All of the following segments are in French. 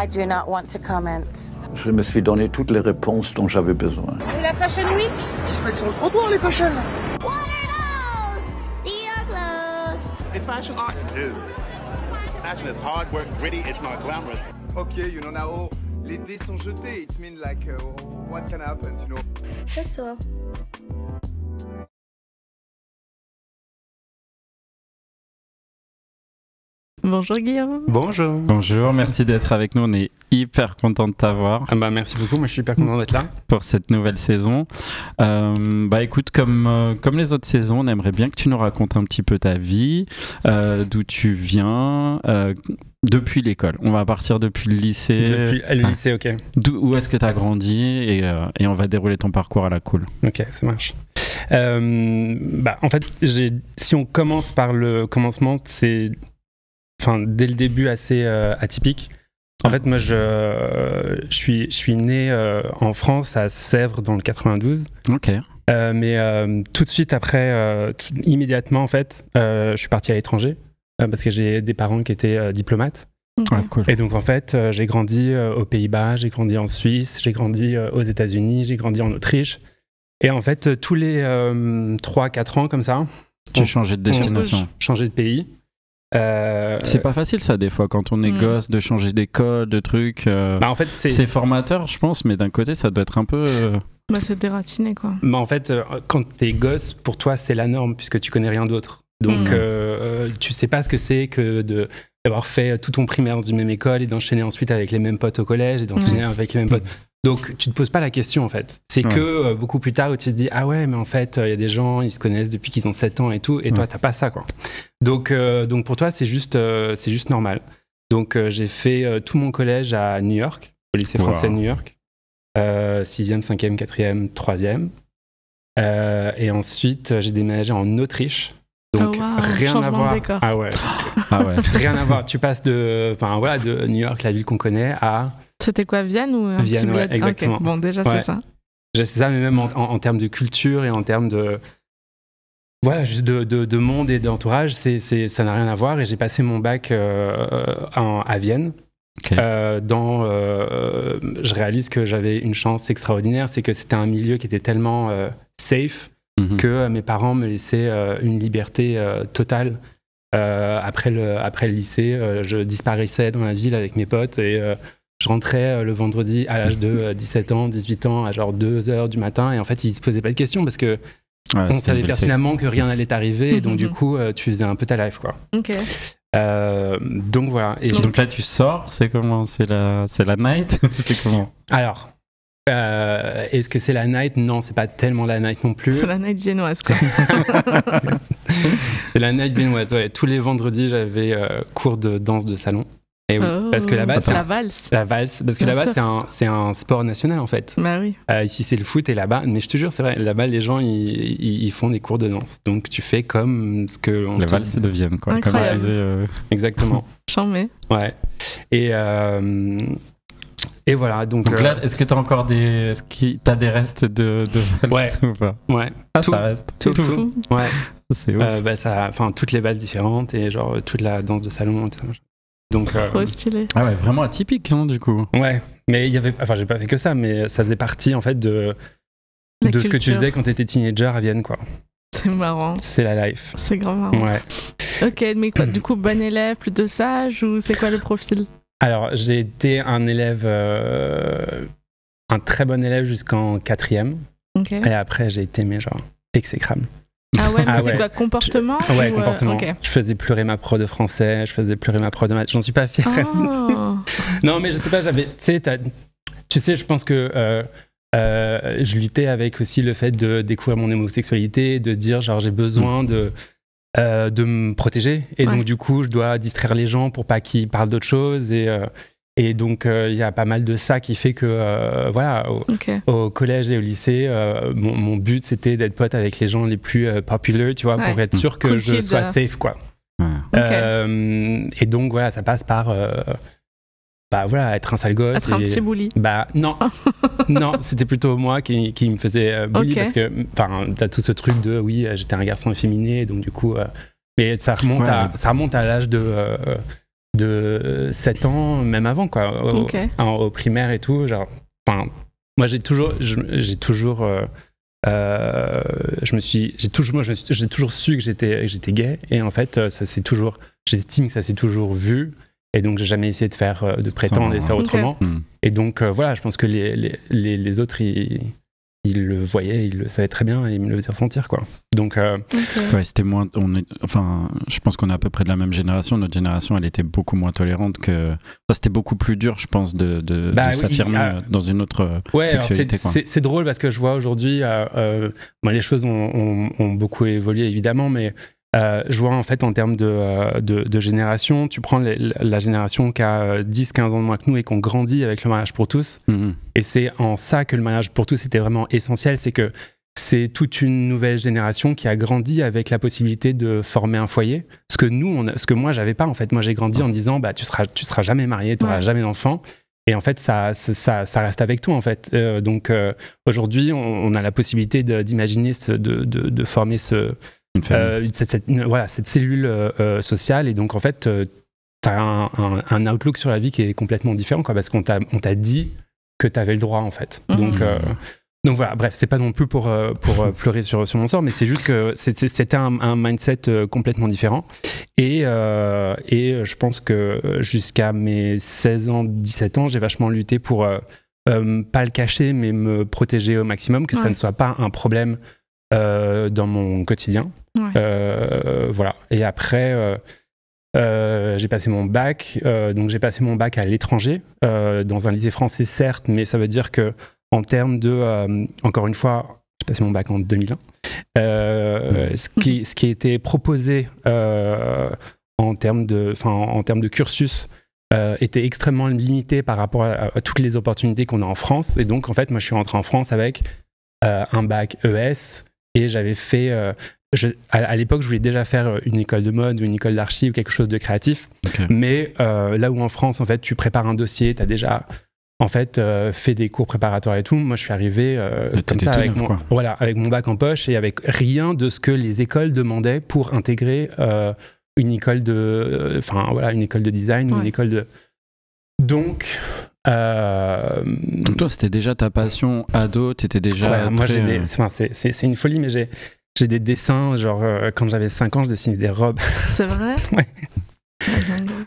I do not want to comment. Je me suis donné toutes les réponses dont j'avais besoin. C'est la Fashion Week. Ils se mettent sur le trottoir, les fashion. What are those? Dior clothes. It's fashion art. Dude, fashion is hard work, gritty, it's not glamorous. Okay, you know now, les dés sont jetés. It means like, what can happen, you know? That's all. Bonjour Guillaume. Bonjour. Bonjour, merci d'être avec nous. On est hyper content de t'avoir. Merci beaucoup, moi je suis hyper content d'être là. Pour cette nouvelle saison. Écoute, comme les autres saisons, on aimerait bien que tu nous racontes un petit peu ta vie, d'où tu viens, depuis l'école. On va partir depuis le lycée. Depuis le lycée, ok. Où est-ce que tu as grandi et on va dérouler ton parcours à la cool. Ok, ça marche. En fait, si on commence par le commencement, c'est dès le début assez atypique. En fait, moi, je suis né en France, à Sèvres, dans le 92. Ok. Mais tout de suite après, immédiatement, en fait, je suis parti à l'étranger parce que j'ai des parents qui étaient diplomates. Okay. Ah, cool. Et donc, en fait, j'ai grandi aux Pays-Bas, j'ai grandi en Suisse, j'ai grandi aux États-Unis, j'ai grandi en Autriche. Et en fait, tous les 3-4 ans, comme ça, tu changeais de destination. Changer de pays. C'est pas facile ça des fois quand on est gosse de changer d'école, de trucs. En fait, c'est formateur je pense, mais d'un côté ça doit être un peu. C'est dératiné quoi. En fait, quand t'es gosse, pour toi c'est la norme puisque tu connais rien d'autre. Donc tu sais pas ce que c'est que d'avoir fait tout ton primaire dans une même école et d'enchaîner ensuite avec les mêmes potes au collège et d'enchaîner avec les mêmes potes. Donc tu te poses pas la question en fait. C'est que beaucoup plus tard où tu te dis ah ouais mais en fait il y a des gens ils se connaissent depuis qu'ils ont 7 ans et tout et toi t'as pas ça quoi. Donc pour toi c'est juste normal. Donc j'ai fait tout mon collège à New York, au lycée français de New York, 6e, 5e, 4e, 3e et ensuite j'ai déménagé en Autriche. Donc rien à voir. Ah ouais. Rien à voir. Tu passes de New York, la ville qu'on connaît, à C'était quoi, Vienne ou un Vienne, petit bled? exactement. Okay. Bon, déjà, c'est ça. C'est ça, mais même en termes de culture et en termes de... Voilà, juste de monde et d'entourage, ça n'a rien à voir. Et j'ai passé mon bac à Vienne. Okay. Je réalise que j'avais une chance extraordinaire, c'est que c'était un milieu qui était tellement safe que mes parents me laissaient une liberté totale. Après le lycée, je disparaissais dans la ville avec mes potes et... je rentrais le vendredi à l'âge de 17 ans, 18 ans, à genre 2h du matin. Et en fait, ils ne se posaient pas de questions parce que on savait pertinemment que rien n'allait t'arriver. Et donc, du coup, tu faisais un peu ta life, quoi. Ok. Donc, voilà. Et donc là, tu sors, c'est comment? C'est la night? C'est comment? Alors, est-ce que c'est la night? Non, c'est pas tellement la night non plus. C'est la night viennoise, quoi. C'est la night viennoise, ouais. Tous les vendredis, j'avais cours de danse de salon. Et oui, parce que là-bas, c'est la valse. La valse, parce que là-bas, c'est un sport national en fait. Bah oui. Ici, c'est le foot et là-bas, mais je te jure, c'est vrai, là-bas, les gens, ils font des cours de danse. Donc, tu fais comme ce que la valse de Vienne, quoi. Incroyable. Comme je disais, Exactement. Chambé. Ouais. Et voilà. Donc là, est-ce que t'as encore des restes de valse ou pas? Ouais. Ça reste. C'est tout. Ouais. C'est ouf. Toutes les valses différentes et genre toute la danse de salon. Donc, trop stylé. Ah ouais, vraiment atypique, hein, du coup. Ouais, mais il y avait, j'ai pas fait que ça, mais ça faisait partie en fait de ce que tu faisais quand t'étais teenager à Vienne, quoi. C'est marrant. C'est la life. C'est grave marrant. Ouais. Ok, mais quoi, du coup, bon élève, plutôt sage ou c'est quoi le profil? Alors, j'ai été un élève, un très bon élève jusqu'en 4e. Ok. Et après, j'ai été, mais genre, exécrable. Ah ouais, mais c'est quoi, comportement? Ouais, comportement. Okay. Je faisais pleurer ma pro de français, je faisais pleurer ma pro de maths. J'en suis pas fier. Oh. Non, mais je sais pas, tu sais, je pense que je luttais avec aussi le fait de découvrir mon homosexualité, de dire genre j'ai besoin de me protéger. Et donc du coup, je dois distraire les gens pour pas qu'ils parlent d'autre chose. Et donc, il y a pas mal de ça qui fait que, au collège et au lycée, mon but, c'était d'être pote avec les gens les plus populaires, tu vois, pour être sûr que je sois safe, quoi. Et donc, voilà, ça passe par, être un sale gosse. Être un petit bully. Non. Non, c'était plutôt moi qui me faisais bully parce que, t'as tout ce truc de, oui, j'étais un garçon efféminé, donc du coup... mais ça remonte à l'âge de... de 7 ans, même avant, quoi, au primaire et tout. Genre, moi, j'ai toujours su que j'étais gay, et en fait, j'estime que ça s'est toujours vu, et donc j'ai jamais essayé de prétendre et de faire autrement. Et donc voilà, je pense que les autres, ils le voyaient, ils le savaient très bien, et ils me le faisaient ressentir, quoi. Donc ouais, c'était moins. Je pense qu'on est à peu près de la même génération. Notre génération, elle était beaucoup moins tolérante que. C'était beaucoup plus dur, je pense, de s'affirmer dans une autre sexualité. C'est drôle parce que je vois aujourd'hui, les choses ont beaucoup évolué, évidemment, mais je vois en fait en termes de génération, tu prends la génération qui a 10-15 ans de moins que nous et qu'on grandit avec le mariage pour tous, et c'est en ça que le mariage pour tous était vraiment essentiel, c'est que c'est toute une nouvelle génération qui a grandi avec la possibilité de former un foyer, ce que moi j'avais pas en fait. Moi j'ai grandi en me disant tu seras jamais marié, tu n'auras jamais d'enfant. Et en fait, ça reste avec toi, en fait. Donc, aujourd'hui, on a la possibilité d'imaginer, de former cette cellule sociale. Et donc, en fait, tu as un outlook sur la vie qui est complètement différent, quoi, parce qu'on t'a dit que tu avais le droit, en fait. Donc voilà, bref, c'est pas non plus pour pleurer sur mon sort, mais c'est juste que c'était un mindset complètement différent. Et je pense que jusqu'à mes 16 ans, 17 ans, j'ai vachement lutté pour pas le cacher, mais me protéger au maximum, que ça ne soit pas un problème dans mon quotidien. Voilà. Et après, j'ai passé mon bac. Donc j'ai passé mon bac à l'étranger, dans un lycée français, certes, mais ça veut dire que en termes de, encore une fois, j'ai passé mon bac en 2001. Ce qui a été proposé en termes de cursus était extrêmement limité par rapport à toutes les opportunités qu'on a en France. Et donc, en fait, moi, je suis rentré en France avec un bac ES, et j'avais fait... à l'époque, je voulais déjà faire une école de mode ou une école d'archi ou quelque chose de créatif. Mais là où en France, en fait, tu prépares un dossier, tu as déjà... En fait, fait des cours préparatoires et tout. Moi, je suis arrivé comme ça avec mon bac en poche et avec rien de ce que les écoles demandaient pour intégrer une école de, une école de design, une école de. Donc toi, c'était déjà ta passion ado. T'étais déjà. Moi, c'est une folie, mais j'ai des dessins. Genre, quand j'avais 5 ans, je dessinais des robes. C'est vrai. Ouais.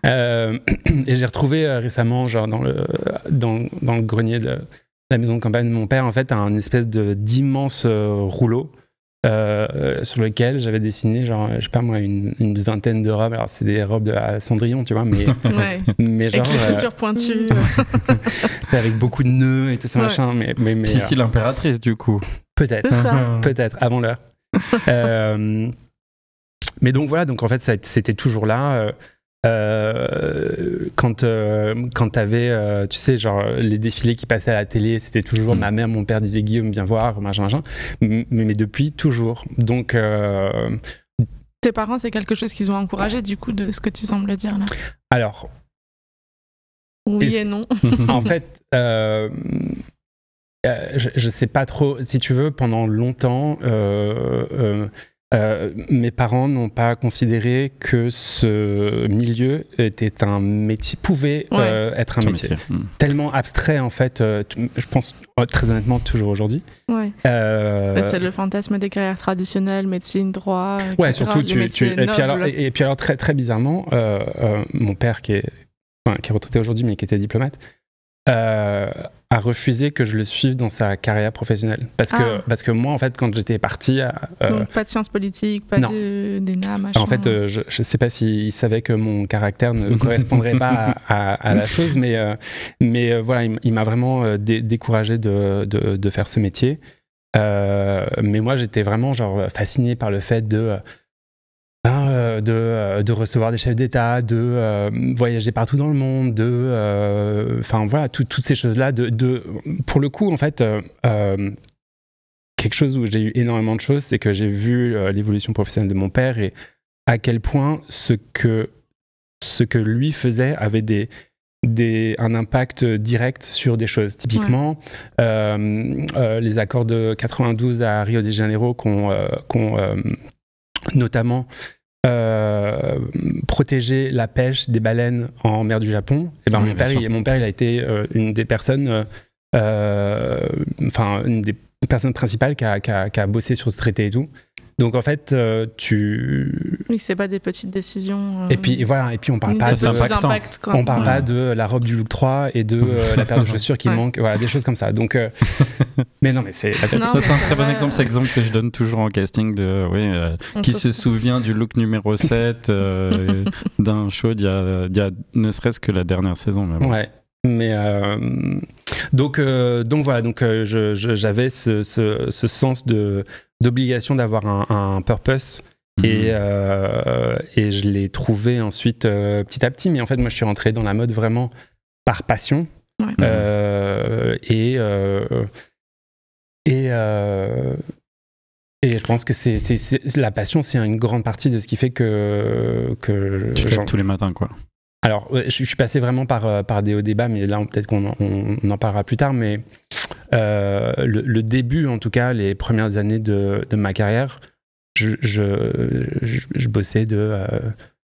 Et j'ai retrouvé récemment, genre dans le grenier de la maison de campagne de mon père, en fait, un espèce d'immense rouleau sur lequel j'avais dessiné, genre, je sais pas moi, une vingtaine de robes. Alors, c'est des robes à Cendrillon, tu vois, mais, mais genre. Avec les chaussures pointues. Avec beaucoup de nœuds et tout ça, machin. Mais, si, l'impératrice, du coup. Peut-être, avant l'heure. Mais donc voilà, donc en fait, c'était toujours là. Quand t'avais, tu sais, genre les défilés qui passaient à la télé, c'était toujours ma mère, mon père disaient Guillaume, viens voir, machin. Mais depuis, toujours. Donc. Tes parents, c'est quelque chose qu'ils ont encouragé, du coup, de ce que tu sembles dire là? Alors. Oui et non. En fait. Je sais pas trop, si tu veux, pendant longtemps, mes parents n'ont pas considéré que ce milieu était un métier, pouvait être un métier. Tellement abstrait, en fait, je pense très honnêtement toujours aujourd'hui. C'est le fantasme des carrières traditionnelles, médecine, droit, etc. Ouais, surtout, et puis alors très, très bizarrement, mon père qui est retraité aujourd'hui, mais qui était diplomate, a refusé que je le suive dans sa carrière professionnelle. Parce que moi, en fait, quand j'étais parti... Donc, pas de sciences politiques, pas d'ENA, machin... En fait, je sais pas s'il savait que mon caractère ne correspondrait pas à la chose, mais voilà, il m'a vraiment découragé de faire ce métier. Mais moi, j'étais vraiment genre fasciné par le fait de recevoir des chefs d'État, de voyager partout dans le monde, enfin voilà, toutes ces choses-là. Pour le coup, en fait, quelque chose où j'ai eu énormément de choses, c'est que j'ai vu l'évolution professionnelle de mon père et à quel point ce que lui faisait avait un impact direct sur des choses. Typiquement, les accords de 92 à Rio de Janeiro qu'on notamment protéger la pêche des baleines en mer du Japon. Et ben, Oui, mon père, il a été une des personnes, une des personnes principales qui a bossé sur ce traité et tout. Donc en fait, Oui, c'est pas des petites décisions. Et puis on parle pas on parle pas de la robe du look 3 et de la paire de chaussures qui manque, voilà, des choses comme ça. Donc, mais non, mais c'est c'est un très bon exemple, c'est l'exemple que je donne toujours en casting de qui se souvient du look numéro 7 d'un show d'il y a ne serait-ce que la dernière saison. Mais bon. Ouais. Mais donc voilà, j'avais ce sens d'obligation d'avoir un purpose et je l'ai trouvé ensuite petit à petit. Mais en fait, moi, je suis rentré dans la mode vraiment par passion. Ouais. Et je pense que c'est la passion, c'est une grande partie de ce qui fait que tu fais tous les matins, quoi. Alors, je suis passé vraiment par des hauts débats, mais là, peut-être qu'on en parlera plus tard. Mais le début, en tout cas, les premières années de ma carrière, je bossais de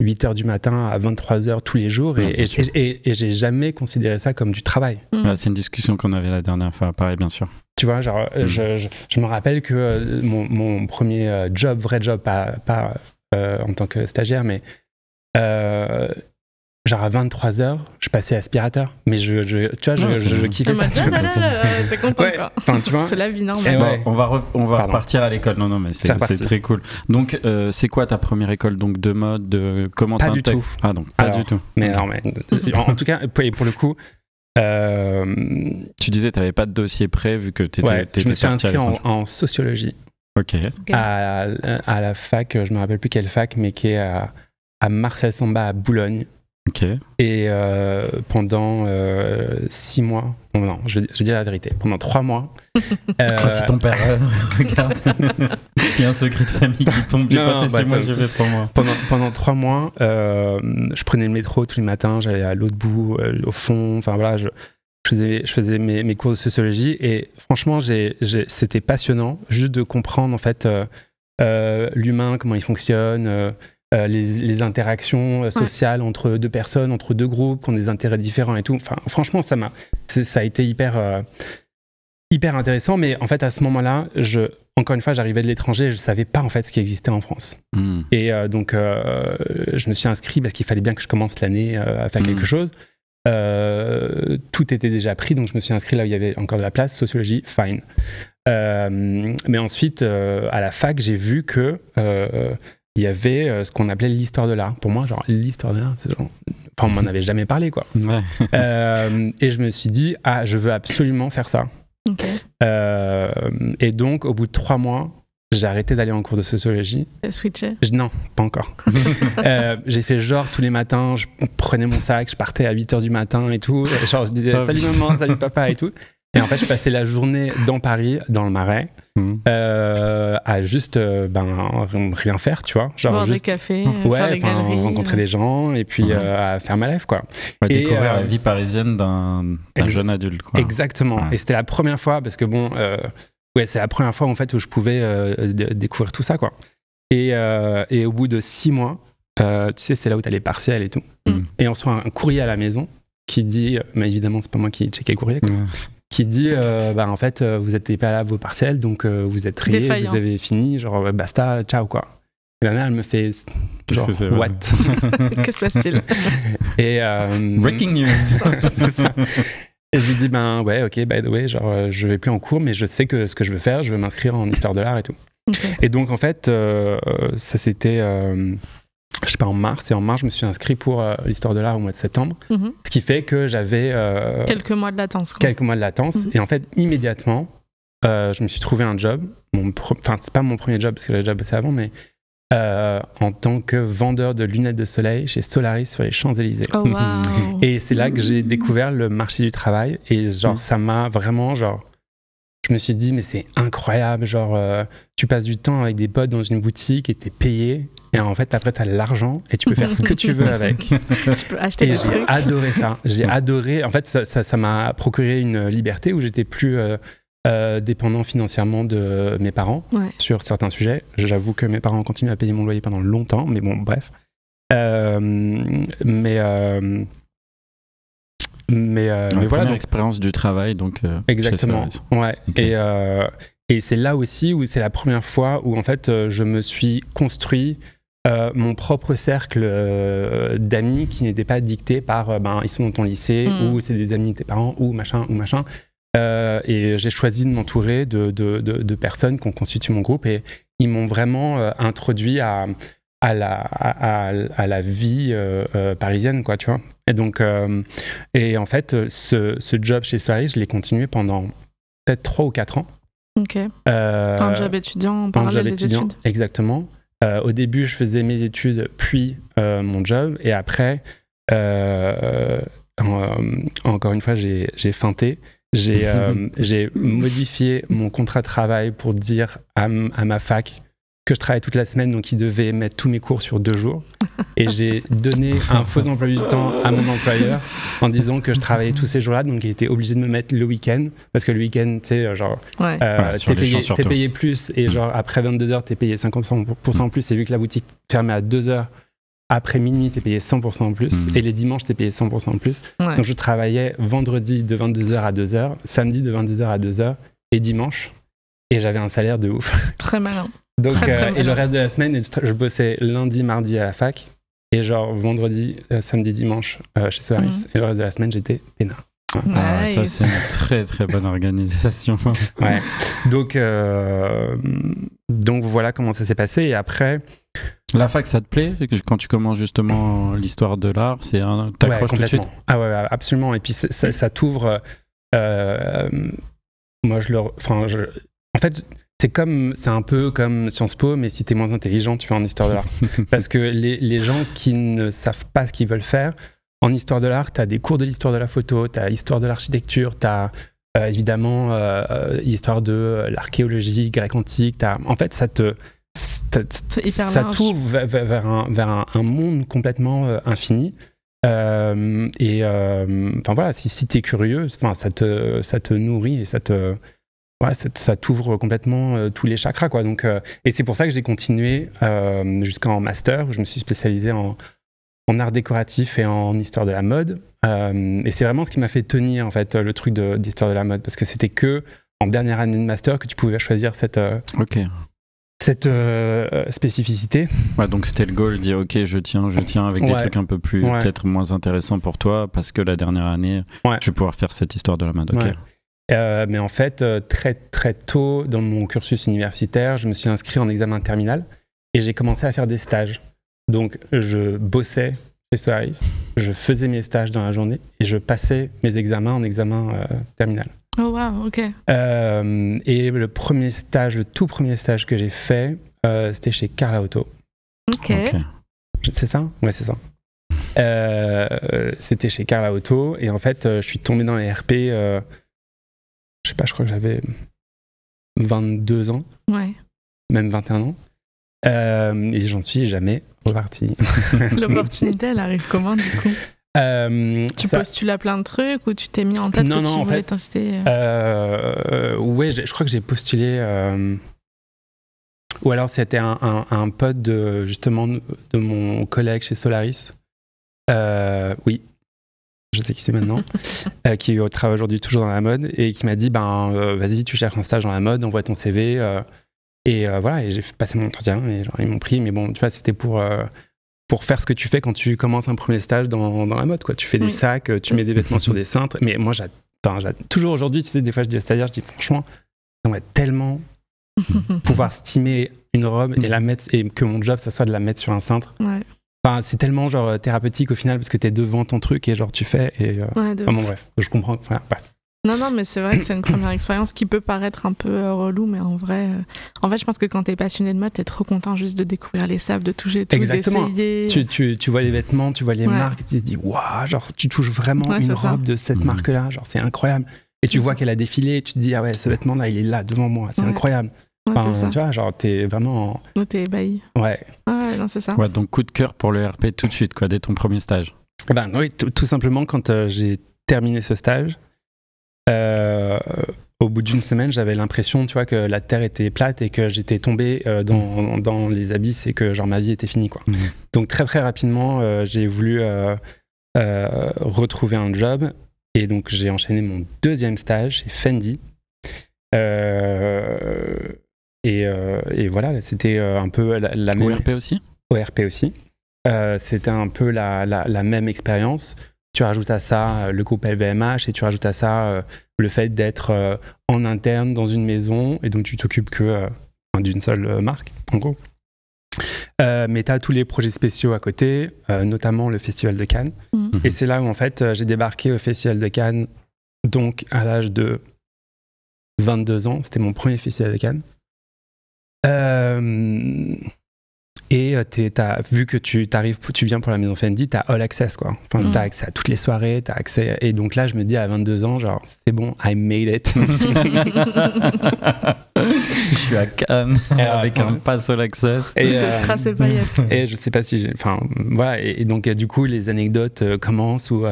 8h du matin à 23h tous les jours. Et j'ai jamais considéré ça comme du travail. C'est une discussion qu'on avait la dernière fois, pareil, bien sûr. Tu vois, genre, je me rappelle que mon premier job, vrai job, pas en tant que stagiaire, mais... genre à 23h, je passais aspirateur. Mais tu vois, je kiffais ça. T'es content, ouais. quoi. Enfin, tu vois. C'est la vie normale. Bon, on va repartir à l'école. Non, mais c'est très cool. Donc, c'est quoi ta première école donc, de mode comment Pas du tout. Ah, donc, pas du tout. Mais non, mais en tout cas, pour le coup... Tu disais que tu n'avais pas de dossier prêt vu que tu étais je me suis inscrit en sociologie. Ok. À la fac, je me rappelle plus quelle fac, mais qui est à Marcel Samba à Boulogne. Ok. Et pendant 6 mois, non, je vais dire la vérité, pendant 3 mois. Si ton père regarde, il y a un secret de famille qui tombe. J'ai pas fait 6 mois, j'ai fait 3 mois. Pendant 3 mois, je prenais le métro tous les matins, j'allais à l'autre bout, au fond, enfin voilà, je faisais mes cours de sociologie et franchement, c'était passionnant juste de comprendre en fait l'humain, comment il fonctionne. Les interactions sociales entre deux personnes, entre deux groupes qui ont des intérêts différents et tout. Enfin, franchement, ça a été hyper intéressant. Mais en fait, à ce moment-là, encore une fois, j'arrivais de l'étranger et je savais pas en fait ce qui existait en France. Et donc, je me suis inscrit parce qu'il fallait bien que je commence l'année à faire quelque chose. Tout était déjà pris, donc je me suis inscrit là où il y avait encore de la place. Sociologie, fine. Mais ensuite, à la fac, j'ai vu que il y avait ce qu'on appelait l'histoire de l'art. Pour moi, genre, l'histoire de l'art, c'est genre... Enfin, on m'en avait jamais parlé, quoi. Ouais. Et je me suis dit, je veux absolument faire ça. Okay. Et donc, au bout de 3 mois, j'ai arrêté d'aller en cours de sociologie. T'as switché ? Non, pas encore. J'ai fait genre, tous les matins, je prenais mon sac, je partais à 8h du matin et tout. Genre, je disais, salut maman, salut papa et tout. Et en fait, je passais la journée dans Paris, dans le Marais, à juste rien faire, tu vois. Genre boire juste des cafés, faire des galeries, rencontrer des gens et puis à faire ma life, quoi. Ouais, découvrir la vie parisienne d'un jeune adulte, quoi. Exactement. Ouais. Et c'était la première fois, parce que c'est la première fois en fait où je pouvais découvrir tout ça, quoi. Et au bout de 6 mois, tu sais, c'est là où t'as les partiels et tout. Et on reçoit un courrier à la maison qui dit, mais évidemment, c'est pas moi qui checkais le courrier, quoi. Qui dit en fait vous n'êtes pas là à vos partiels, donc vous êtes triés, vous avez fini, genre basta, ciao, quoi. Et ma mère elle me fait genre what. Que se passe-t-il? Et breaking news. C'est ça. Et je lui dis ouais, ok, by the way, genre je vais plus en cours, mais je sais que ce que je veux faire, je veux m'inscrire en histoire de l'art et tout. Okay. Et donc en fait ça c'était je sais pas, en mars, je me suis inscrit pour l'histoire de l'art au mois de septembre, ce qui fait que j'avais quelques mois de latence, quoi. Quelques mois de latence, et en fait immédiatement je me suis trouvé un job, c'est pas mon premier job parce que j'avais déjà bossé avant, mais en tant que vendeur de lunettes de soleil chez Solaris sur les Champs-Élysées. Oh, wow. Et c'est là que j'ai découvert le marché du travail, et genre ça m'a vraiment je me suis dit mais c'est incroyable, genre tu passes du temps avec des potes dans une boutique et t'es payé. Et en fait, après, t'as de l'argent et tu peux faire ce que tu veux avec. Tu peux acheter des trucs. J'ai adoré ça. J'ai adoré. En fait, ça m'a procuré une liberté où j'étais plus dépendant financièrement de mes parents sur certains sujets. J'avoue que mes parents ont continué à payer mon loyer pendant longtemps, mais bon, bref. Mais voilà, expérience du travail, donc exactement. Ouais. Okay. Et c'est là aussi où c'est la première fois où en fait je me suis construit mon propre cercle d'amis qui n'était pas dicté par ils sont dans ton lycée ou c'est des amis de tes parents ou machin. Et j'ai choisi de m'entourer de personnes qui ont constitué mon groupe et ils m'ont vraiment introduit à la vie parisienne, quoi, tu vois. Et donc, et en fait, ce job chez Solaris, je l'ai continué pendant peut-être 3 ou 4 ans. Ok. Un job étudiant en parallèle des études. Exactement. Au début, je faisais mes études, puis mon job. Et après, encore une fois, j'ai feinté. J'ai modifié mon contrat de travail pour dire à ma fac que je travaillais toute la semaine, donc ils devaient mettre tous mes cours sur 2 jours. Et j'ai donné un faux emploi du temps à mon employeur en disant que je travaillais tous ces jours-là, donc il était obligé de me mettre le week-end, parce que le week-end, tu sais, genre, t'es payé plus, et genre, après 22h, t'es payé 50% en plus, et vu que la boutique fermait à 2h, après minuit, t'es payé 100% en plus, et les dimanches, t'es payé 100% en plus. Donc je travaillais vendredi de 22h à 2h, samedi de 22h à 2h, et dimanche, et j'avais un salaire de ouf. Très malin. Donc, et le reste de la semaine, je bossais lundi, mardi à la fac, et genre vendredi, samedi, dimanche chez Solaris. Et le reste de la semaine, j'étais peinard. Nice. Ça, c'est une très très bonne organisation. Ouais. Donc voilà comment ça s'est passé. Et après. La fac, ça te plaît? Quand tu commences justement l'histoire de l'art, t'accroches tout de suite? Ah ouais, absolument. Et puis ça t'ouvre. Moi, en fait. C'est un peu comme Sciences Po, mais si t'es moins intelligent, tu vas en histoire de l'art. Parce que les gens qui ne savent pas ce qu'ils veulent faire, en histoire de l'art, t'as des cours de l'histoire de la photo, t'as l'histoire de l'architecture, t'as évidemment l'histoire de l'archéologie grecque antique. En fait, ça t'ouvre vers un monde complètement infini. Enfin voilà, si t'es curieux, ça te nourrit et ça t'ouvre complètement tous les chakras, quoi. Donc, et c'est pour ça que j'ai continué jusqu'en master, où je me suis spécialisé en art décoratif et en histoire de la mode. Et c'est vraiment ce qui m'a fait tenir, en fait, le truc d'histoire de la mode, parce que c'était que en dernière année de master que tu pouvais choisir cette spécificité. Ouais, donc c'était le goal, dire ok, je tiens avec des trucs un peu plus, peut-être moins intéressants pour toi, parce que la dernière année, je vais pouvoir faire cette histoire de la mode. Ok. Mais en fait, très très tôt dans mon cursus universitaire, je me suis inscrit en examen terminal et j'ai commencé à faire des stages. Donc je bossais chez Solaris, je faisais mes stages dans la journée et je passais mes examens en examen terminal. Oh wow, ok. Et le tout premier stage que j'ai fait, c'était chez Carla Auto. Ok. C'est ça? Ouais, c'est ça. C'était chez Carla Auto et en fait, je suis tombé dans les RP. Je sais pas, je crois que j'avais 22 ans, même 21 ans, et j'en suis jamais reparti. L'opportunité, elle arrive comment, du coup? Tu postules à plein de trucs ou tu t'es mis en tête que tu voulais t'inciter? Ouais, je crois que j'ai postulé... Ou alors c'était un pote justement de mon collègue chez Solaris. Oui. Je sais qui c'est maintenant, qui travaille aujourd'hui toujours dans la mode et qui m'a dit vas-y, tu cherches un stage dans la mode, envoie ton CV et voilà, et j'ai passé mon entretien et genre, ils m'ont pris, mais bon, tu vois, c'était pour faire ce que tu fais quand tu commences un premier stage dans la mode, quoi. Tu fais des sacs, tu mets des vêtements sur des cintres, mais moi toujours aujourd'hui, tu sais, des fois je dis aux stagiaires, je dis franchement, j'aimerais tellement pouvoir stimer une robe et la mettre, et que mon job ça soit de la mettre sur un cintre. Enfin, c'est tellement genre thérapeutique au final parce que t'es devant ton truc et genre tu fais et bon bref, je comprends. Enfin, bref. Non, mais c'est vrai que c'est une première expérience qui peut paraître un peu relou, mais en fait, je pense que quand t'es passionné de mode, t'es trop content juste de découvrir les sapes, de toucher tout, d'essayer. Tu vois les vêtements, tu vois les marques, tu te dis waouh, genre tu touches vraiment une robe de cette marque-là, genre c'est incroyable. Et tu vois qu'elle a défilé, et tu te dis ah ouais, ce vêtement-là, il est là devant moi, c'est incroyable. Enfin, tu vois, genre t'es vraiment. T'es ébahi. Ouais. Ouais, non, c'est ça. Ouais, donc coup de cœur pour le RP tout de suite, quoi, dès ton premier stage. Oui, tout simplement quand j'ai terminé ce stage. Au au bout d'une semaine, j'avais l'impression, tu vois, que la terre était plate et que j'étais tombé dans les abysses et que genre ma vie était finie, quoi. Donc très très rapidement, j'ai voulu retrouver un job et donc j'ai enchaîné mon deuxième stage chez Fendi. Et voilà, c'était un peu la même. ORP aussi. ORP aussi. C'était un peu la même expérience. Tu rajoutes à ça le groupe LVMH et tu rajoutes à ça le fait d'être en interne dans une maison et donc tu t'occupes que d'une seule marque, en gros. Mais tu as tous les projets spéciaux à côté, notamment le Festival de Cannes. Et c'est là où en fait j'ai débarqué au Festival de Cannes, donc à l'âge de 22 ans. C'était mon premier Festival de Cannes. Et vu que tu viens pour la maison Fendi, t'as all access, quoi. Enfin, t'as accès à toutes les soirées, t'as accès. Et donc là, je me dis à 22 ans, genre, c'est bon, I made it. Je suis à Cannes avec un pass all access. Et strass et paillettes. Et je sais pas si enfin, voilà. Et donc, du coup, les anecdotes commencent où.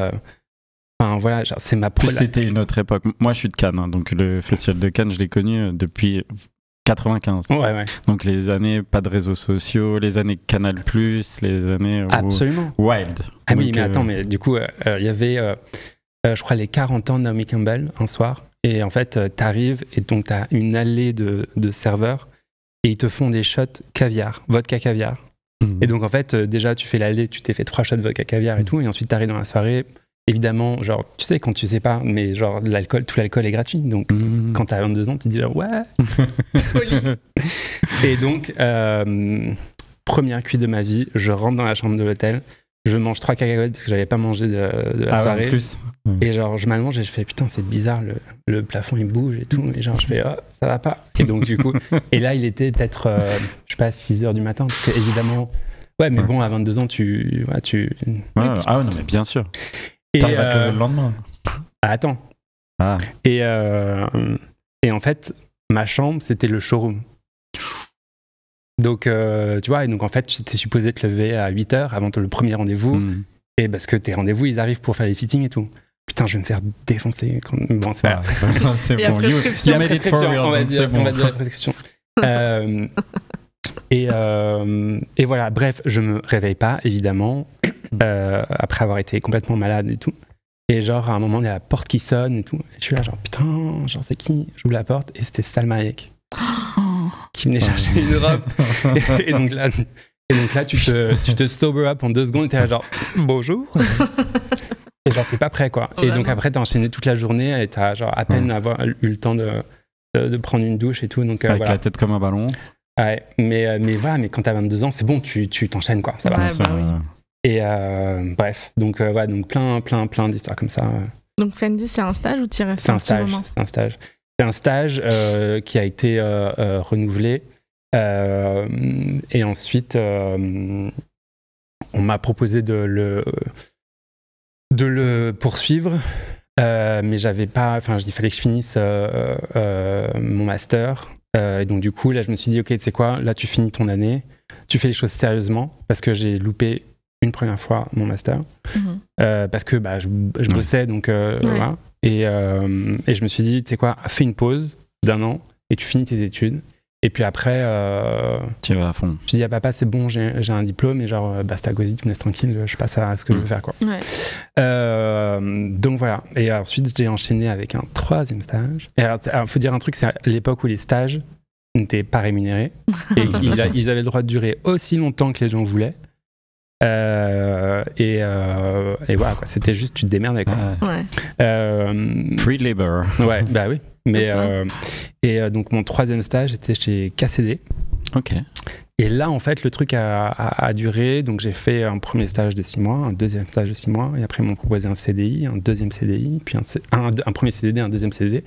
Enfin, voilà, genre, c'est ma première. C'était une autre époque. Moi, je suis de Cannes, hein, donc le Festival de Cannes, je l'ai connu depuis 95. Ouais. Donc les années pas de réseaux sociaux, les années Canal+, les années absolument wild. Ah donc, oui, mais attends, mais du coup, il y avait, je crois, les 40 ans de Naomi Campbell un soir. Et en fait, t'arrives et donc t'as une allée de serveurs et ils te font des shots caviar, vodka caviar. Et donc en fait, déjà, tu fais l'allée, tu t'es fait 3 shots vodka caviar et tout. Et ensuite, t'arrives dans la soirée. Évidemment, genre, tu sais, quand tu sais pas, mais genre, tout l'alcool est gratuit. Donc, quand t'as 22 ans, tu te dis genre, ouais, folie. Et donc, première cuite de ma vie, je rentre dans la chambre de l'hôtel, je mange 3 cacahuètes parce que j'avais pas mangé de la soirée. Ouais, en plus. Et genre, je m'allonge et je fais, putain, c'est bizarre, le plafond il bouge et tout. Et genre, je fais, oh, ça va pas. Et donc, du coup, et là, il était peut-être, je sais pas, 6h du matin, parce que évidemment, ouais, mais bon, à 22 ans, ah non, mais bien sûr. T'arrives à te lever le lendemain. Attends. Ah. Et en fait, ma chambre, c'était le showroom. Donc, tu vois, et donc en fait, tu étais supposé te lever à 8h avant le premier rendez-vous. Et parce que tes rendez-vous, ils arrivent pour faire les fittings et tout. Putain, je vais me faire défoncer. Bon, c'est pas grave. C'est bon. Il y a prescription, on va dire la prescription. Et voilà, bref, je me réveille pas, évidemment, après avoir été complètement malade et tout. Et genre, à un moment, il y a la porte qui sonne et tout. Et je suis là, genre, putain, genre, c'est qui ? J'ouvre la porte et c'était Salma Hayek qui venait chercher une robe. Et donc là, tu te sober up en 2 secondes et t'es là, genre, bonjour. Et genre, t'es pas prêt, quoi. Et donc après, t'as enchaîné toute la journée et t'as genre à peine eu le temps de prendre une douche et tout. Donc, avec voilà. la tête comme un ballon. Ouais, mais voilà, mais quand t'as 22 ans, c'est bon, tu t'enchaînes, quoi. Ça va. Ouais, bah oui. Et bref, donc ouais, donc plein d'histoires comme ça. Donc Fendi, c'est un stage ou tu y restes un petit moment ? C'est un stage. C'est un stage qui a été renouvelé. Et ensuite, on m'a proposé de le poursuivre. Mais j'avais pas. Enfin, il fallait que je finisse mon master. Et donc, du coup, là, je me suis dit, OK, tu sais quoi, là, tu finis ton année, tu fais les choses sérieusement, parce que j'ai loupé une première fois mon master, parce que je bossais, donc voilà. Et je me suis dit, tu sais quoi, fais une pause d'1 an, et tu finis tes études. Et puis après, tu vas à fond. Je dis à papa, c'est bon, j'ai un diplôme, et genre, basta, gozi, tu me laisses tranquille, je passe à ce que je veux faire, quoi. Ouais. Donc voilà. Et ensuite, j'ai enchaîné avec un 3e stage. Et alors, faut dire un truc, c'est à l'époque où les stages n'étaient pas rémunérés. Et ils avaient le droit de durer aussi longtemps que les gens voulaient. Et voilà, quoi. C'était juste, tu te démerdais, quoi. Free labor. Ouais, bah oui. Mais donc mon 3e stage était chez KCD. Ok. Et là, en fait, le truc a duré. Donc j'ai fait un premier stage de 6 mois, un 2e stage de 6 mois, et après ils m'ont proposé un CDI, un 2e CDI, puis un premier CDD, un 2e CDD,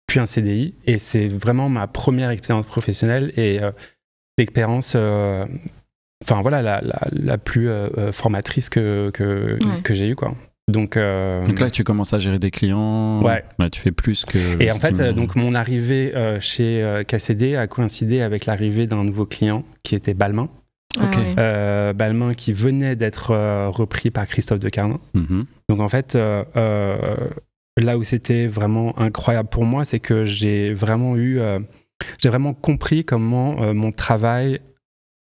puis un CDI. Et c'est vraiment ma première expérience professionnelle et l'expérience, enfin voilà, la plus formatrice que j'ai eue, quoi. Donc là, tu commences à gérer des clients. Ouais. Là, tu fais plus que. Et en fait, donc mon arrivée chez KCD a coïncidé avec l'arrivée d'un nouveau client qui était Balmain. Okay. Balmain qui venait d'être repris par Christophe de Carlin. Donc en fait, là où c'était vraiment incroyable pour moi, c'est que j'ai vraiment compris comment mon travail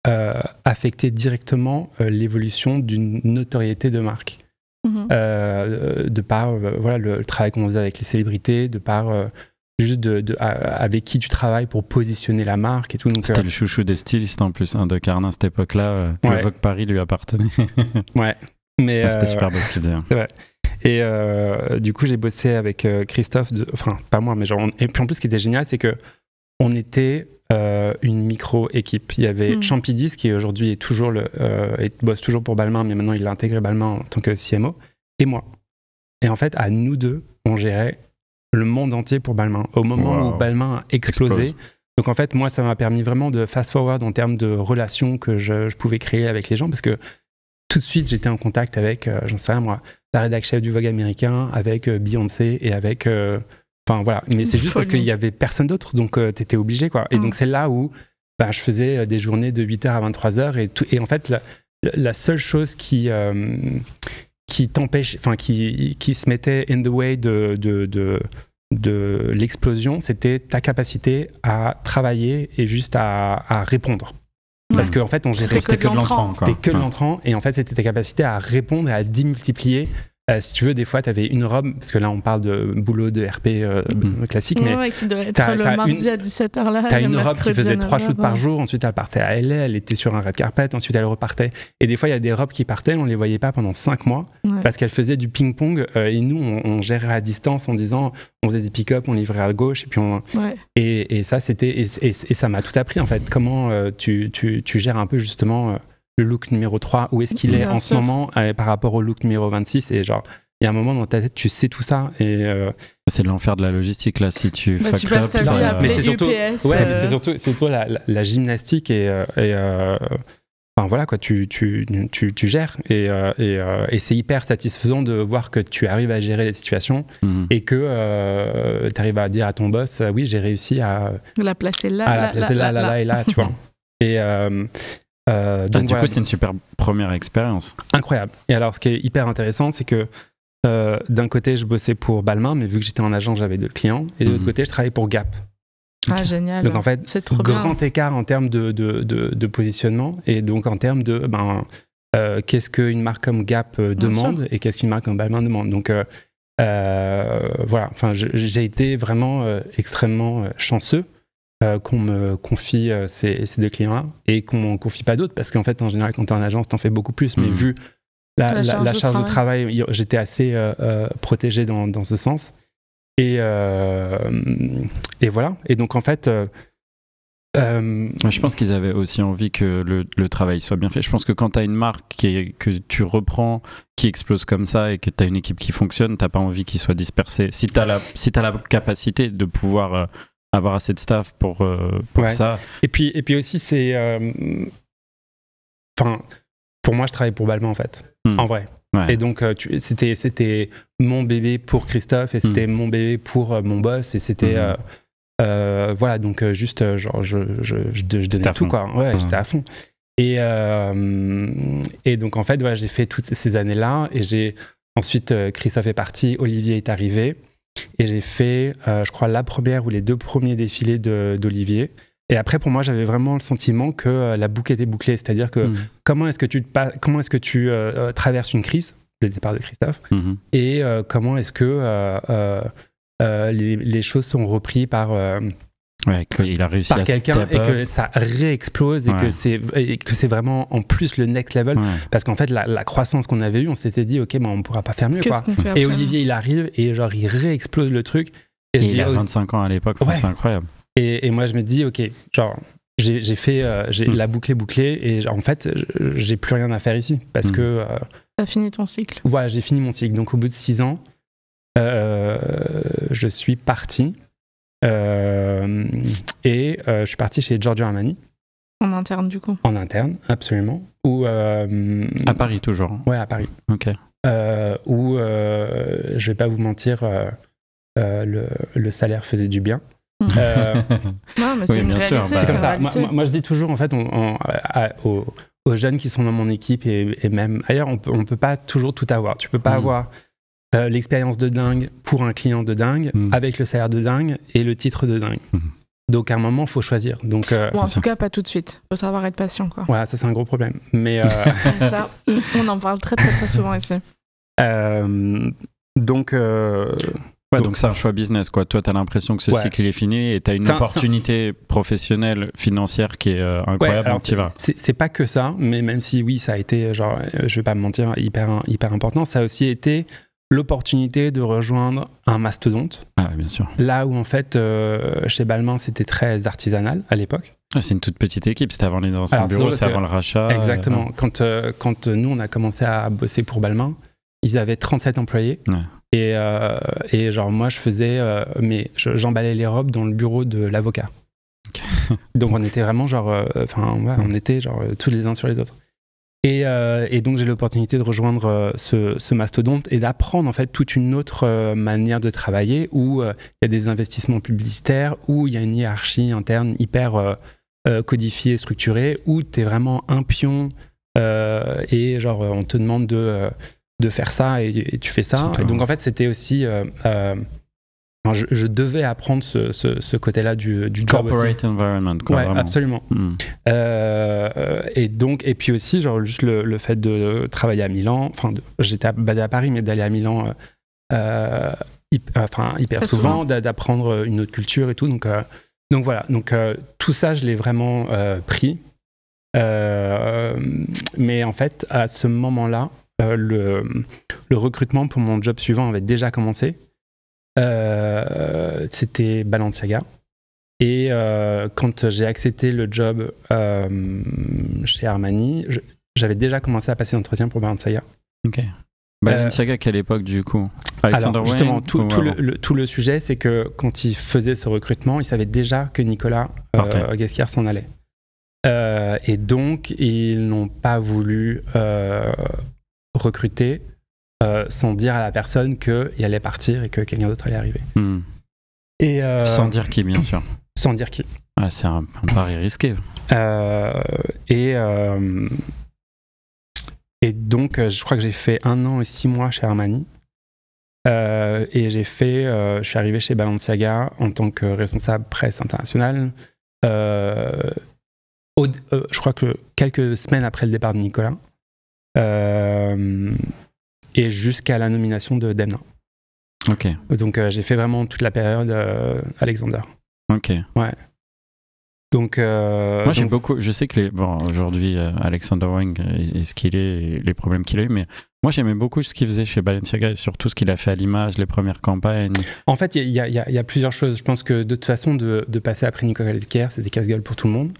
affectait directement l'évolution d'une notoriété de marque. De par le travail qu'on faisait avec les célébrités, de par juste avec qui tu travailles pour positionner la marque et tout. Donc, c'était le chouchou des stylistes en plus, de Carnin à cette époque-là. Le Vogue Paris lui appartenait. Ouais. Mais c'était super beau ce qu'il faisait. Ouais. Et du coup, j'ai bossé avec Christophe, enfin pas moi, mais genre. Et puis en plus, ce qui était génial, c'est que on était une micro-équipe. Il y avait Champidis qui aujourd'hui est toujours bosse toujours pour Balmain, mais maintenant il a intégré Balmain en tant que CMO, et moi. Et en fait, à nous deux, on gérait le monde entier pour Balmain. Au moment où Balmain a explosé. Donc en fait, moi, ça m'a permis vraiment de fast-forward en termes de relations que je pouvais créer avec les gens, parce que tout de suite, j'étais en contact avec, j'en sais rien moi, la rédac chef du Vogue américain, avec Beyoncé et avec... Enfin voilà, mais c'est juste parce qu'il y avait personne d'autre, donc t'étais obligé quoi. Et donc c'est là où je faisais des journées de 8h à 23h et en fait la seule chose qui t'empêche, enfin qui se mettait in the way de l'explosion, c'était ta capacité à travailler et juste à répondre. Parce qu'en fait, c'était que de l'entrant. C'était que de l'entrant, et en fait, c'était ta capacité à répondre et à démultiplier. Si tu veux, des fois, tu avais une robe, parce que là, on parle de boulot de RP classique, mais qui doit être le mardi à 17h là. T'as une robe qui faisait 3 shoots par jour, ensuite elle partait à LA, elle était sur un red carpet, ensuite elle repartait. Et des fois, il y a des robes qui partaient, on les voyait pas pendant 5 mois, parce qu'elles faisaient du ping-pong, et nous, on gérait à distance en disant, on faisait des pick-up, on livrait à gauche, et puis et ça, c'était, et ça m'a tout appris, en fait, comment tu gères un peu justement le look numéro 3, où est-ce qu'il est en ce moment par rapport au look numéro 26, et genre, il y a un moment dans ta tête, tu sais tout ça. Et c'est l'enfer de la logistique, là, si tu fuck tu passes ta vie à appeler UPS. Ouais, mais c'est surtout la gymnastique et enfin voilà, quoi, tu gères. Et c'est hyper satisfaisant de voir que tu arrives à gérer les situations et que tu arrives à dire à ton boss, oui, j'ai réussi à la placer là, et là, tu vois. Et donc, du coup, c'est une super première expérience. Incroyable. Et alors, ce qui est hyper intéressant, c'est que d'un côté, je bossais pour Balmain, mais vu que j'étais en agent, j'avais 2 clients. Et de l'autre côté, je travaillais pour Gap. Ah, génial. Donc, en fait, grand écart en termes de positionnement et donc en termes de qu'est-ce qu'une marque comme Gap demande et qu'est-ce qu'une marque comme Balmain demande. Donc, voilà. Enfin, j'ai été vraiment extrêmement chanceux qu'on me confie ces 2 clients-là et qu'on m'en confie pas d'autres, parce qu'en fait, en général, quand t'es en agence, t'en fais beaucoup plus. Mais vu la charge de travail, j'étais assez protégé dans ce sens. Et voilà. Et donc, en fait... je pense qu'ils avaient aussi envie que le travail soit bien fait. Je pense que quand tu as une marque que tu reprends, qui explose comme ça et que tu as une équipe qui fonctionne, tu n'as pas envie qu'il soit dispersé. Si tu as la capacité de pouvoir... avoir assez de staff pour ça. Et puis aussi, c'est... Enfin, pour moi, je travaille pour Balmain, en fait. En vrai. Ouais. Et donc, c'était mon bébé pour Christophe et c'était mon bébé pour mon boss. Et c'était... voilà, donc juste, genre, je donnais tout, quoi. Ouais, j'étais à fond. Et donc, en fait, voilà, j'ai fait toutes ces années-là. Et ensuite, Christophe est parti, Olivier est arrivé. Et j'ai fait, je crois, la première ou les 2 premiers défilés d'Olivier. Et après, pour moi, j'avais vraiment le sentiment que la boucle était bouclée. C'est-à-dire que comment est-ce que tu traverses une crise, le départ de Christophe, et comment est-ce que les choses sont reprises par... qu'il a réussi par quelqu'un et que ça réexplose et que c'est vraiment en plus le next level, parce qu'en fait la croissance qu'on avait eue, on s'était dit ok, on pourra pas faire mieux, quoi. Et Olivier il arrive et genre il réexplose le truc et il a 25 ans à l'époque, c'est incroyable. Et moi je me dis ok, genre j'ai fait la boucle est bouclée et genre, en fait j'ai plus rien à faire ici parce que t'as fini ton cycle. Voilà, j'ai fini mon cycle, donc au bout de 6 ans je suis parti. Et je suis parti chez Giorgio Armani. En interne, du coup. En interne, absolument. À Paris, toujours. Ouais, à Paris. Ok. Où, je vais pas vous mentir, le salaire faisait du bien. Non, mais c'est une réalité, c'est comme ça. Moi, je dis toujours, en fait, aux jeunes qui sont dans mon équipe et même ailleurs, on peut pas toujours tout avoir. Tu peux pas avoir l'expérience de dingue pour un client de dingue, avec le salaire de dingue et le titre de dingue. Donc à un moment, il faut choisir. Donc, en tout cas, pas tout de suite. Il faut savoir être patient, quoi. Voilà, ça c'est un gros problème. Mais ça, on en parle très très très souvent ici. Donc c'est un choix business, quoi. Toi, tu as l'impression que ce cycle est fini et tu as une opportunité professionnelle, financière qui est incroyable, donc tu vas. C'est pas que ça, mais même si oui, ça a été, genre, je vais pas me mentir, hyper important, ça a aussi été l'opportunité de rejoindre un mastodonte. Ah, bien sûr. Là où, en fait, chez Balmain, c'était très artisanal à l'époque. C'est une toute petite équipe, c'était avant les anciens bureaux, c'est avant le rachat. Exactement. Quand nous, on a commencé à bosser pour Balmain, ils avaient 37 employés. Ouais. Et genre, moi, je faisais... j'emballais les robes dans le bureau de l'avocat. Okay. Donc, on était vraiment genre... on était genre tous les uns sur les autres. Et donc, j'ai l'opportunité de rejoindre ce mastodonte et d'apprendre, en fait, toute une autre manière de travailler où il y a des investissements publicitaires, où il y a une hiérarchie interne hyper codifiée, structurée, où tu es vraiment un pion et genre, on te demande de faire ça et tu fais ça. Et donc, en fait, c'était aussi... je devais apprendre ce côté-là du job corporate aussi. Environment, quoi, ouais, vraiment. Absolument. Et puis aussi, genre, juste le fait de travailler à Milan, j'étais basé à Paris, mais d'aller à Milan hyper souvent, d'apprendre une autre culture et tout. Donc voilà, tout ça, je l'ai vraiment pris. Mais en fait, à ce moment-là, le recrutement pour mon job suivant avait déjà commencé. C'était Balenciaga. Et quand j'ai accepté le job chez Armani, j'avais déjà commencé à passer l'entretien pour Balenciaga. Ok. Balenciaga, à quelle époque du coup? Alexander Alors justement, Wang, tout le sujet, c'est que quand il faisait ce recrutement, il savait déjà que Nicolas Ghesquière s'en allait. Et donc, ils n'ont pas voulu recruter sans dire à la personne qu'il allait partir et que quelqu'un d'autre allait arriver. Et, sans dire qui, bien sûr. Sans dire qui. Ah, c'est un pari risqué. Et donc, je crois que j'ai fait 1 an et 6 mois chez Armani. Et je suis arrivé chez Balenciaga en tant que responsable presse internationale. Je crois que quelques semaines après le départ de Nicolas. Et jusqu'à la nomination de Demna. Ok. Donc j'ai fait vraiment toute la période Alexander. Ok. Ouais. Donc moi je sais que aujourd'hui Alexander Wang est ce qu'il est, les problèmes qu'il a eu, mais moi j'aimais beaucoup ce qu'il faisait chez Balenciaga et surtout ce qu'il a fait à l'image, les premières campagnes. En fait, il y a plusieurs choses. Je pense que de toute façon de passer après Nicolas Ghesquière, c'est des casse-gueules pour tout le monde.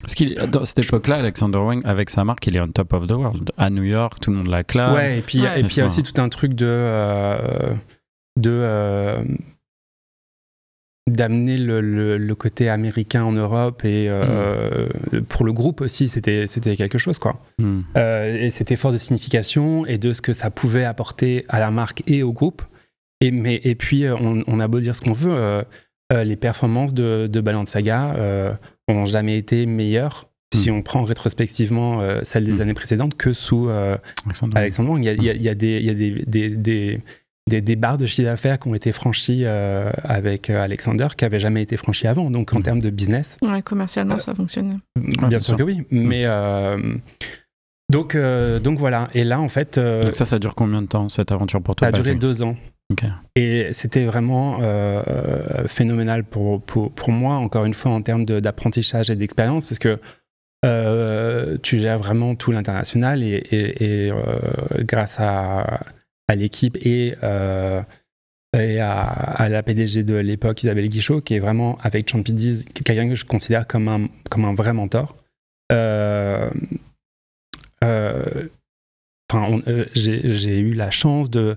Parce dans cette époque-là, Alexander Wang, avec sa marque, il est on top of the world. À New York, tout le monde l'acclame. Ouais, et puis il y a aussi tout un truc d'amener le côté américain en Europe et pour le groupe aussi, c'était quelque chose, quoi. Et c'était fort de signification et de ce que ça pouvait apporter à la marque et au groupe. Et puis, on a beau dire ce qu'on veut, les performances de Balenciaga n'ont jamais été meilleures si on prend rétrospectivement celles des années précédentes que sous Alexander Wang. Il y a des barres de chiffre d'affaires qui ont été franchies avec Alexander qui n'avaient jamais été franchies avant. Donc en termes de business... Ouais, commercialement, ça fonctionnait. Bien sûr que oui. Mais donc voilà. Et là, en fait... donc ça dure combien de temps, cette aventure pour toi? Ça a duré 2 ans. Okay. Et c'était vraiment phénoménal pour moi, encore une fois, en termes d'apprentissage et d'expérience, parce que tu gères vraiment tout l'international et grâce à l'équipe et à la PDG de l'époque, Isabelle Guichot, qui est vraiment, avec Champidis, quelqu'un que je considère comme un vrai mentor. J'ai eu la chance de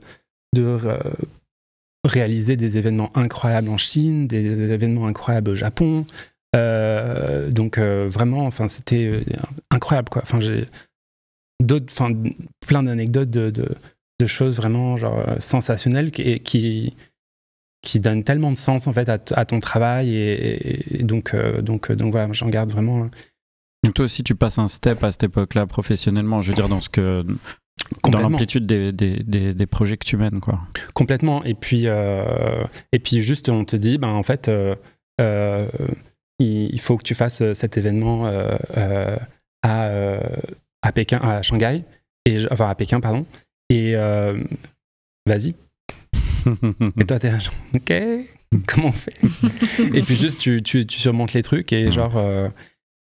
réaliser des événements incroyables en Chine, des événements incroyables au Japon. Donc vraiment, c'était incroyable, quoi. J'ai plein d'anecdotes de choses vraiment sensationnelles qui donnent tellement de sens en fait à ton travail et donc voilà, j'en garde vraiment Donc toi aussi, tu passes un step à cette époque-là professionnellement, je veux dire, dans l'amplitude des projets que tu mènes, quoi. Complètement. Et puis juste, on te dit, en fait, il faut que tu fasses cet événement à Pékin, à Shanghai, enfin à Pékin, pardon. Et vas-y. Et toi, t'es là, genre, ok, comment on fait? Et puis juste, tu surmontes les trucs et genre.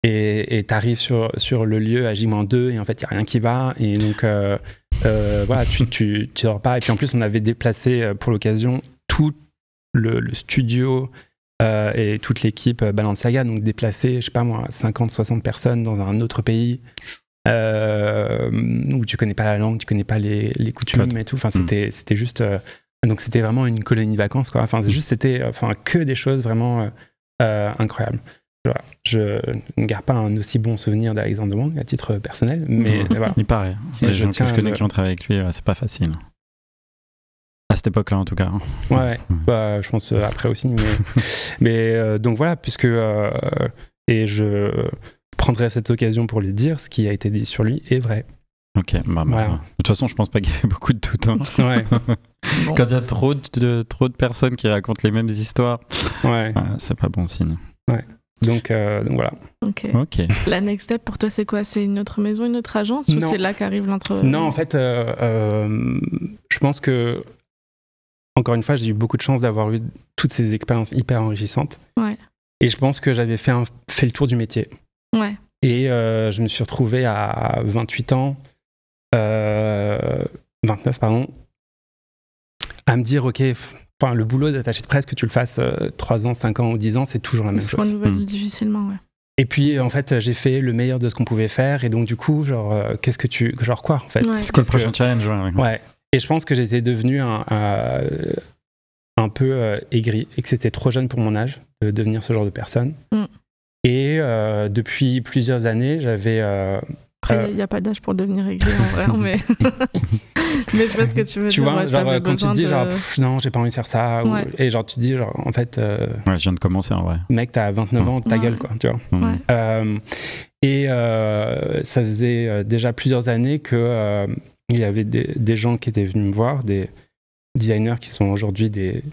Et t'arrives sur le lieu à J-2 et en fait, il n'y a rien qui va. Et donc, voilà, tu dors pas. Et puis en plus, on avait déplacé pour l'occasion tout le studio et toute l'équipe Balenciaga. Donc, déplacé, je sais pas moi, 50-60 personnes dans un autre pays où tu connais pas la langue, tu connais pas les coutumes et tout. Enfin, c'était juste... donc, c'était vraiment une colonie de vacances, quoi. Enfin, c'était que des choses vraiment incroyables. Voilà. Je ne garde pas un aussi bon souvenir d'Alexandre Wang à titre personnel, mais voilà. Il paraît. Les gens que je connais qui ont travaillé avec lui, c'est pas facile. À cette époque-là, en tout cas. Ouais. Je pense après aussi. Mais donc voilà, puisque... et je prendrai cette occasion pour lui dire, ce qui a été dit sur lui est vrai. Ok, voilà. De toute façon, je pense pas qu'il y ait beaucoup de doutes. Hein. Ouais. Bon. Quand il y a trop de personnes qui racontent les mêmes histoires, c'est pas bon signe. Ouais. Donc voilà. Ok. La next step pour toi, c'est quoi? C'est une autre maison, une autre agence ou c'est là qu'arrive Non, en fait, je pense que, encore une fois, j'ai eu beaucoup de chance d'avoir eu toutes ces expériences hyper enrichissantes. Ouais. Et je pense que j'avais fait le tour du métier. Ouais. Et je me suis retrouvé à 28 ans, 29, pardon, à me dire, ok, le boulot d'attaché de presse, que tu le fasses 3 ans, 5 ans ou 10 ans, c'est toujours la même chose. Ça se renouvelle difficilement, ouais. Et puis, en fait, j'ai fait le meilleur de ce qu'on pouvait faire. Et donc, du coup, genre, genre quoi, en fait? C'est quoi le prochain challenge? Ouais. Et je pense que j'étais devenu un peu aigri et que c'était trop jeune pour mon âge de devenir ce genre de personne. Et depuis plusieurs années, j'avais... Après, il n'y a pas d'âge pour devenir aigri, en vrai, mais je vois ce que tu veux dire. Tu vois, genre, quand tu te dis, genre, non, j'ai pas envie de faire ça, et genre, tu te dis, genre, en fait... je viens de commencer, en vrai. Mec, t'as 29 ans, ta gueule, quoi, tu vois. Et ça faisait déjà plusieurs années que il y avait des gens qui étaient venus me voir, des designers qui sont aujourd'hui des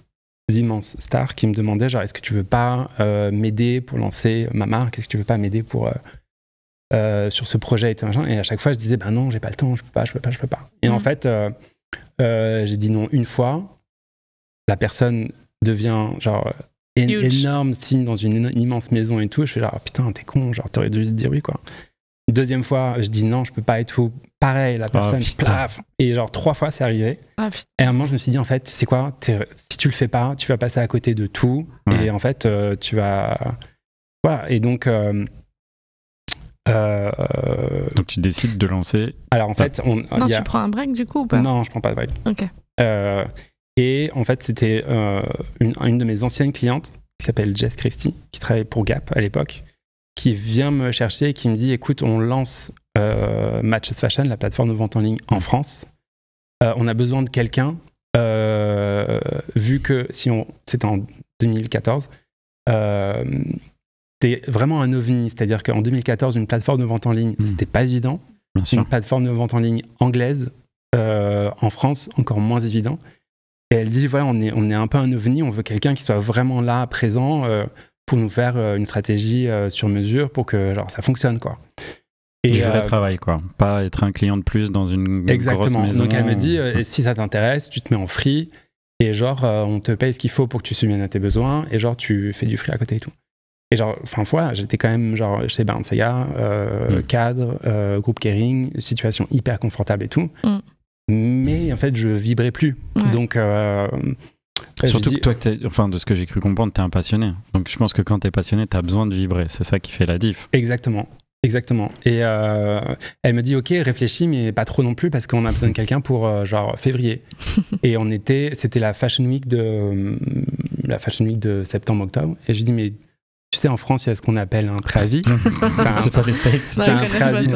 immenses stars, qui me demandaient, genre, est-ce que tu veux pas m'aider pour lancer ma marque? Est-ce que tu veux pas m'aider pour... sur ce projet et à chaque fois je disais non, j'ai pas le temps, je peux pas. Et en fait j'ai dit non une fois, la personne devient genre énorme signe dans une immense maison et tout, je fais genre putain t'es con, genre t'aurais dû dire oui quoi. Deuxième fois je dis non, je peux pas et tout, pareil la personne plaf, et genre 3 fois c'est arrivé. Et à un moment je me suis dit en fait c'est quoi, si tu le fais pas tu vas passer à côté de tout et en fait tu vas voilà. Et donc donc tu décides de lancer. Alors en fait, tu prends un break du coup ou pas? Non, je prends pas de break. Ok. Et en fait, c'était une de mes anciennes clientes qui s'appelle Jess Christie, qui travaillait pour Gap à l'époque, qui vient me chercher et qui me dit écoute, on lance Matches Fashion, la plateforme de vente en ligne en France. On a besoin de quelqu'un, vu que c'était en 2014. C'était vraiment un ovni, c'est-à-dire qu'en 2014, une plateforme de vente en ligne, c'était pas évident. Une plateforme de vente en ligne anglaise, en France, encore moins évident. Et elle dit, voilà, on est un peu un ovni, on veut quelqu'un qui soit vraiment là, présent, pour nous faire une stratégie sur mesure pour que genre, ça fonctionne, quoi. Et du vrai travail, quoi. Pas être un client de plus dans une grosse maison. Donc elle me dit, si ça t'intéresse, tu te mets en free, et genre, on te paye ce qu'il faut pour que tu subviennes à tes besoins, et genre, tu fais du free à côté et tout. Et genre, enfin voilà, j'étais quand même genre chez Balenciaga, cadre, groupe Kering, situation hyper confortable et tout. Mais en fait, je vibrais plus. Donc, surtout que toi, de ce que j'ai cru comprendre, t'es un passionné. Donc je pense que quand t'es passionné, t'as besoin de vibrer. C'est ça qui fait la diff. Exactement. Et elle me dit, ok, réfléchis, mais pas trop non plus, parce qu'on a besoin de quelqu'un pour genre février. Et c'était la Fashion Week de septembre-octobre. Et je dis, mais tu sais, en France, il y a ce qu'on appelle un préavis. C'est pas les States. C'est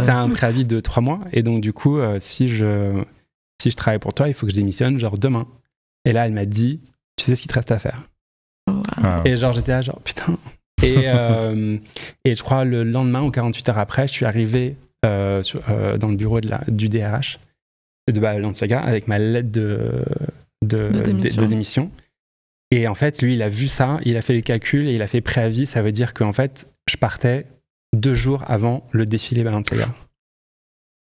un préavis de 3 mois. Et donc, du coup, si je travaille pour toi, il faut que je démissionne, genre demain. Et là, elle m'a dit, tu sais ce qu'il te reste à faire. Et genre, j'étais là, genre, putain, Et je crois le lendemain ou 48 heures après, je suis arrivé dans le bureau du DRH de Balenciaga avec ma lettre de démission. Et en fait, lui, il a vu ça, il a fait les calculs et il a fait préavis. Ça veut dire qu'en fait, je partais 2 jours avant le défilé Balenciaga.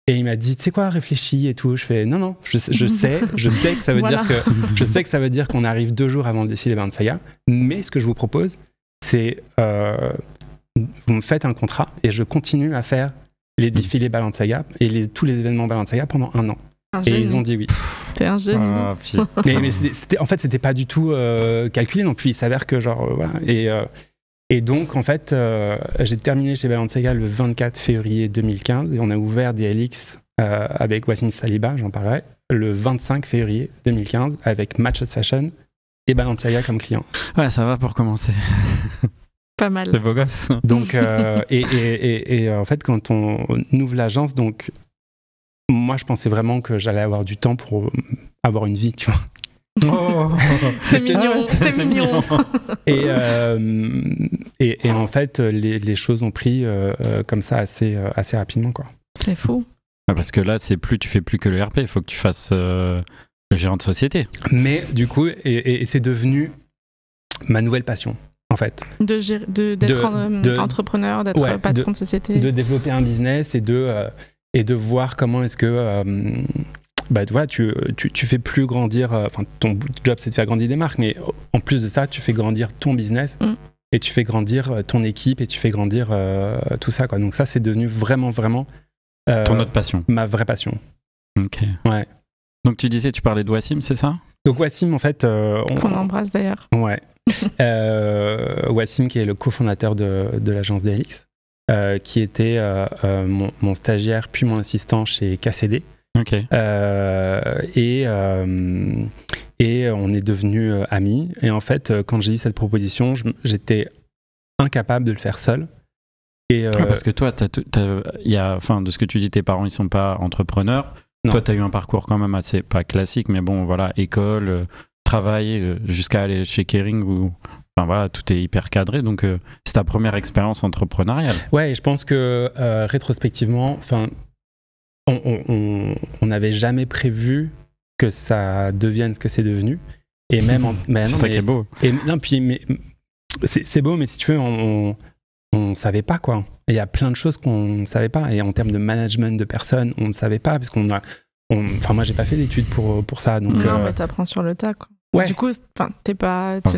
Et il m'a dit, tu sais quoi, réfléchis et tout. Je fais, non, je sais que ça veut dire que je sais que ça veut dire qu'on arrive 2 jours avant le défilé Balenciaga. Mais ce que je vous propose, c'est vous me faites un contrat et je continue à faire les défilés Balenciaga et tous les événements Balenciaga pendant 1 an. Et ils ont dit oui. T'es un génie. Mais en fait, c'était pas du tout calculé non plus. Il s'avère que voilà. Et donc, en fait, j'ai terminé chez Balenciaga le 24 février 2015 et on a ouvert DLX avec Wassim Saliba, j'en parlerai, le 25 février 2015 avec Matches Fashion et Balenciaga comme client. Ouais, ça va pour commencer. Pas mal. C'est beau gosse. Donc, et en fait, quand on ouvre l'agence, donc, moi, je pensais vraiment que j'allais avoir du temps pour avoir une vie, tu vois. Oh, c'est mignon, c'est mignon. Et en fait, les choses ont pris comme ça assez rapidement, quoi. C'est fou. Parce que là, tu fais plus que le RP, il faut que tu fasses le gérant de société. Mais du coup, et c'est devenu ma nouvelle passion, en fait. D'être entrepreneur, d'être patron de société. De développer un business et de voir comment est-ce que voilà, tu fais plus grandir, enfin ton job c'est de faire grandir des marques, mais en plus de ça tu fais grandir ton business et tu fais grandir ton équipe et tu fais grandir tout ça, quoi. Donc ça c'est devenu vraiment ton autre passion, ma vraie passion. Ok. Ouais. Donc tu disais, tu parlais de Wassim, c'est ça? Donc Wassim, en fait qu'on embrasse d'ailleurs. Ouais. Wassim qui est le cofondateur de l'agence DLX, qui était mon stagiaire puis mon assistant chez KCD. Ok. Et on est devenus amis. Et en fait, quand j'ai eu cette proposition, j'étais incapable de le faire seul. Parce que toi, de ce que tu dis, tes parents, ils sont pas entrepreneurs. Non. Toi, tu as eu un parcours quand même assez, pas classique, mais bon, voilà, école, travail, jusqu'à aller chez Kering où... Enfin, voilà, tout est hyper cadré, donc c'est ta première expérience entrepreneuriale. Ouais, et je pense que rétrospectivement, on n'avait jamais prévu que ça devienne ce que c'est devenu. Et même c'est ça qui est beau. C'est beau, mais si tu veux, on savait pas, quoi. Il y a plein de choses qu'on ne savait pas. Et en termes de management de personnes, on ne savait pas, parce moi, j'ai pas fait d'études pour ça. Donc, non, mais t'apprends sur le tas, quoi. Ouais. Du coup, c'est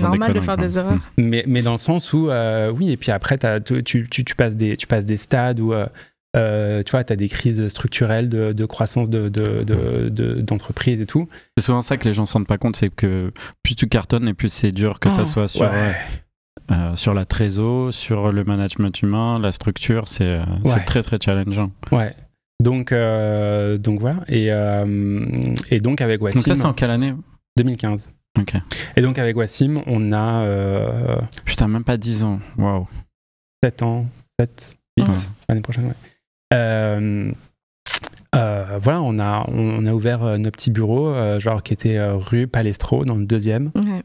normal de faire des erreurs. Mais dans le sens où, oui, et puis après, tu passes des stades où, tu vois, tu as des crises structurelles de croissance d'entreprise et tout. C'est souvent ça que les gens ne se rendent pas compte, c'est que plus tu cartonnes et plus c'est dur, que ça soit sur la trésor, sur le management humain, la structure, c'est très très challengeant. Ouais. Donc voilà. Et donc avec Wassim. Donc ça, c'est en quelle année? 2015. Ok. Et donc avec Wassim, on a... Putain, même pas 10 ans. Waouh. 7 ans, 7, 8, l'année prochaine, ouais. Voilà, on a ouvert nos petits bureaux, qui était rue Palestro, dans le 2e. Ouais.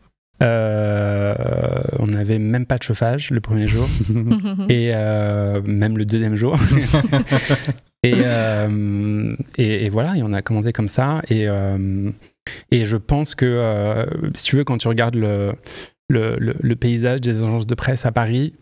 On n'avait même pas de chauffage le premier jour, et même le 2e jour. Et voilà, et on a commencé comme ça, et je pense que, si tu veux, quand tu regardes le paysage des agences de presse à Paris,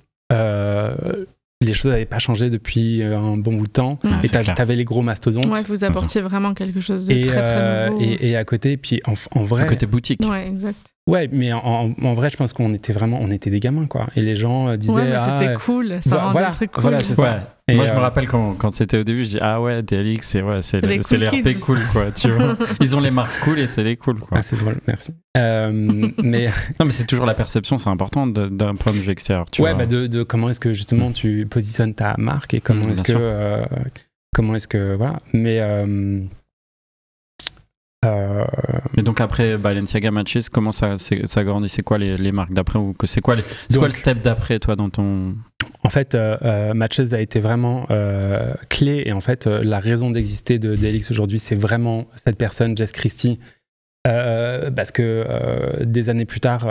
les choses n'avaient pas changé depuis un bon bout de temps. Et t'avais les gros mastodontes. Ouais, vous apportiez vraiment quelque chose de très très nouveau. Et à côté, puis en vrai... À côté boutique. Ouais, exact. Ouais, mais en vrai, je pense qu'on était des gamins, quoi. Et les gens disaient... Ouais, mais c'était cool, ça rendait le truc cool. Voilà, c'est ça. Et moi, je me rappelle quand c'était au début, je dis ah ouais, DLX, c'est les RP cool, quoi. Tu vois, ils ont les marques cool et c'est les cool, quoi. Ah, c'est drôle, merci. Mais non, mais c'est toujours la perception, c'est important d'un point de vue extérieur. Tu vois. de comment est-ce que justement tu positionnes ta marque et comment est-ce que voilà. Mais donc après Balenciaga Matches, comment ça grandit? C'est quoi les marques d'après, ou c'est quoi le step d'après, toi, dans ton... En fait, Matches a été vraiment clé, et en fait, la raison d'exister de DLX aujourd'hui, c'est vraiment cette personne, Jess Christie, parce que des années plus tard,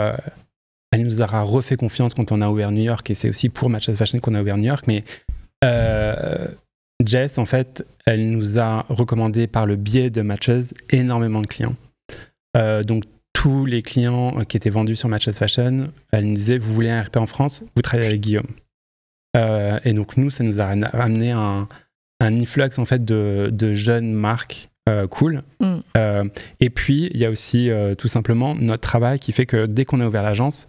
elle nous aura refait confiance quand on a ouvert New York, et c'est aussi pour Matches Fashion qu'on a ouvert New York. Mais Jess, en fait, elle nous a recommandé par le biais de Matches énormément de clients. Donc tous les clients qui étaient vendus sur Matches Fashion, elle nous disait, vous voulez un RP en France, vous travaillez avec Guillaume. Et donc nous, ça nous a ramené un influx en fait de jeunes marques cool. Et puis il y a aussi tout simplement notre travail qui fait que dès qu'on a ouvert l'agence,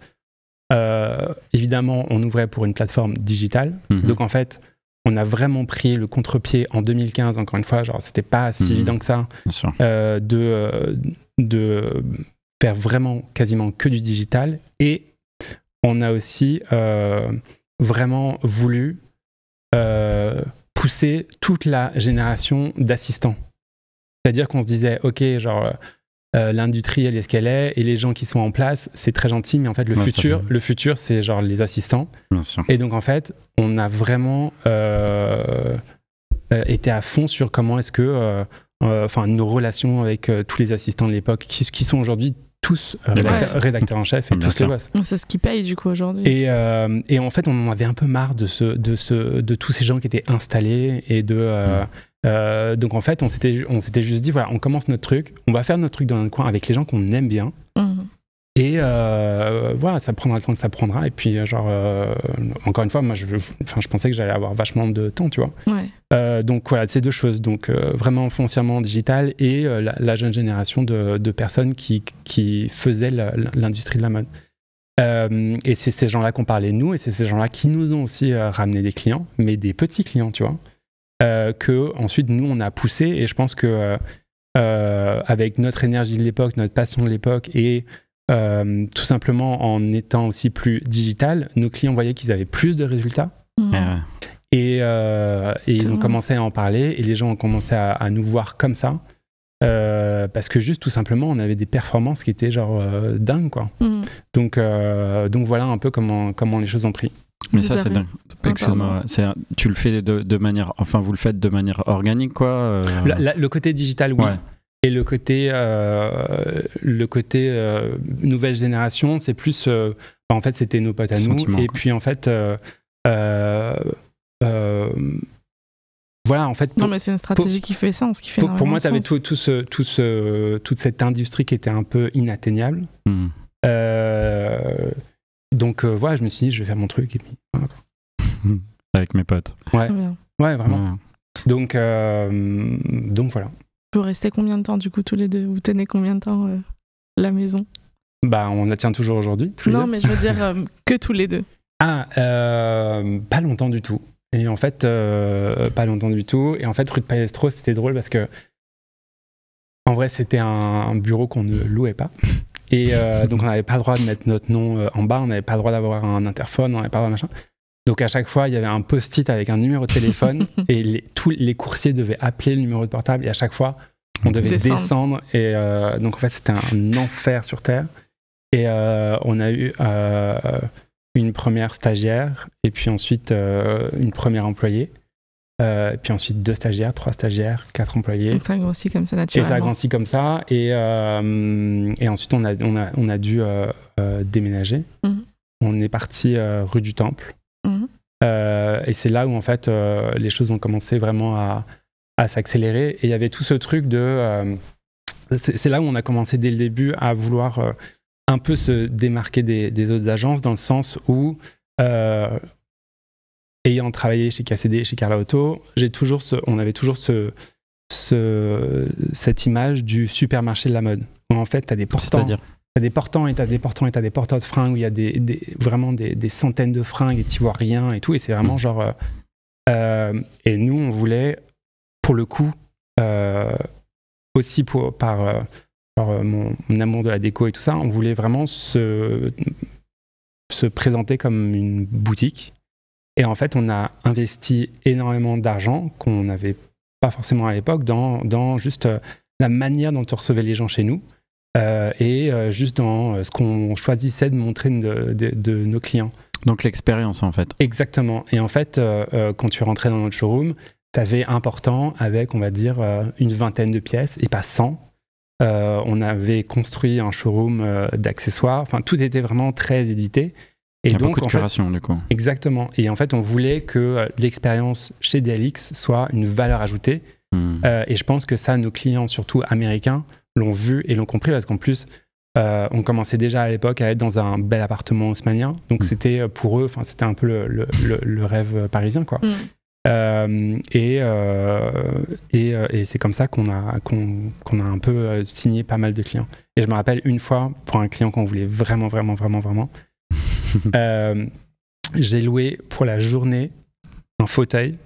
évidemment on ouvrait pour une plateforme digitale. Donc en fait on a vraiment pris le contre-pied en 2015, encore une fois, genre c'était pas si évident que ça, de faire vraiment quasiment que du digital. Et on a aussi vraiment voulu pousser toute la génération d'assistants. C'est-à-dire qu'on se disait, ok, genre l'industrie elle est ce qu'elle est, et les gens qui sont en place, c'est très gentil, mais en fait le futur c'est genre les assistants. Bien sûr. Et donc en fait, on a vraiment été à fond sur comment est-ce que nos relations avec tous les assistants de l'époque, qui sont aujourd'hui tous rédacteurs en chef et tous les boss. C'est ce qui paye du coup aujourd'hui. Et en fait, on en avait un peu marre de tous ces gens qui étaient installés et donc en fait, on s'était juste dit, voilà, on commence notre truc, on va faire notre truc dans notre coin avec les gens qu'on aime bien. Et voilà, ça prendra le temps que ça prendra. Et puis, encore une fois, moi, je pensais que j'allais avoir vachement de temps, tu vois. Donc voilà, ces deux choses. Donc vraiment foncièrement digital et la jeune génération de personnes qui faisaient l'industrie de la mode. Et c'est ces gens-là qu'on parlait nous, et c'est ces gens-là qui nous ont aussi ramené des clients, mais des petits clients, tu vois, que ensuite nous on a poussé. Et je pense que avec notre énergie de l'époque, notre passion de l'époque, et tout simplement en étant aussi plus digital, nos clients voyaient qu'ils avaient plus de résultats. Et ils ont commencé à en parler, et les gens ont commencé à nous voir comme ça, parce que juste tout simplement on avait des performances qui étaient genre dingues, quoi. Donc voilà un peu comment les choses ont pris. Mais ça c'est dingue. Excuse-moi, tu le fais de manière, enfin vous le faites de manière organique, quoi. Le côté digital, oui. Et le côté nouvelle génération, c'est plus en fait c'était nos potes à nous, et puis en fait voilà, en fait. Non, mais c'est une stratégie qui fait sens, qui fait énormément pour moi, tu avais sens. toute cette industrie qui était un peu inatteignable. Donc voilà, je me suis dit, je vais faire mon truc, et puis voilà. Avec mes potes. Ouais, vraiment. Donc voilà. Vous restez combien de temps du coup tous les deux? Vous tenez combien de temps la maison? Bah on la tient toujours aujourd'hui. Non, mais je veux dire que tous les deux. Pas longtemps du tout. Et en fait, pas longtemps du tout. Et en fait, rue de Palestro, c'était drôle parce que en vrai, c'était un bureau qu'on ne louait pas. Et donc on n'avait pas le droit de mettre notre nom en bas, on n'avait pas le droit d'avoir un interphone, on n'avait pas le droit de machin. Donc à chaque fois, il y avait un post-it avec un numéro de téléphone et tous les coursiers devaient appeler le numéro de portable, et à chaque fois, on devait descendre. Et donc en fait, c'était un enfer sur Terre. Et on a eu une première stagiaire, et puis ensuite une première employée, et puis ensuite 2 stagiaires, 3 stagiaires, 4 employés. Donc ça grossit comme ça naturellement. Et ça a grossi comme ça. Et ensuite, on a dû déménager. On est parti rue du Temple. Et c'est là où en fait les choses ont commencé vraiment à s'accélérer, et il y avait tout ce truc de c'est là où on a commencé dès le début à vouloir un peu se démarquer des autres agences, dans le sens où ayant travaillé chez KCD et chez Carla Auto, on avait toujours cette image du supermarché de la mode, où en fait t'as des portants. T'as des portants et t'as des portants et t'as des porteurs de fringues, où il y a vraiment des centaines de fringues, et t'y vois rien et tout, et c'est vraiment genre et nous on voulait, pour le coup, aussi par mon amour de la déco et tout ça, on voulait vraiment se présenter comme une boutique. Et en fait, on a investi énormément d'argent qu'on n'avait pas forcément à l'époque dans juste la manière dont on recevait les gens chez nous, et juste dans ce qu'on choisissait de montrer de nos clients. Donc l'expérience, en fait. Exactement. Et en fait, quand tu rentrais dans notre showroom, tu avais un portant avec, on va dire, une vingtaine de pièces, et pas 100. on avait construit un showroom d'accessoires. Enfin, tout était vraiment très édité. Et il y a donc, beaucoup de curation, du coup. Exactement. Et en fait, on voulait que l'expérience chez DLX soit une valeur ajoutée. Et je pense que ça, nos clients, surtout américains, l'ont vu et l'ont compris, parce qu'en plus, on commençait déjà à l'époque à être dans un bel appartement haussmannien. Donc, c'était pour eux, c'était un peu le rêve parisien, quoi. Et c'est comme ça qu'on a un peu signé pas mal de clients. Et je me rappelle une fois, pour un client qu'on voulait vraiment, j'ai loué pour la journée un fauteuil,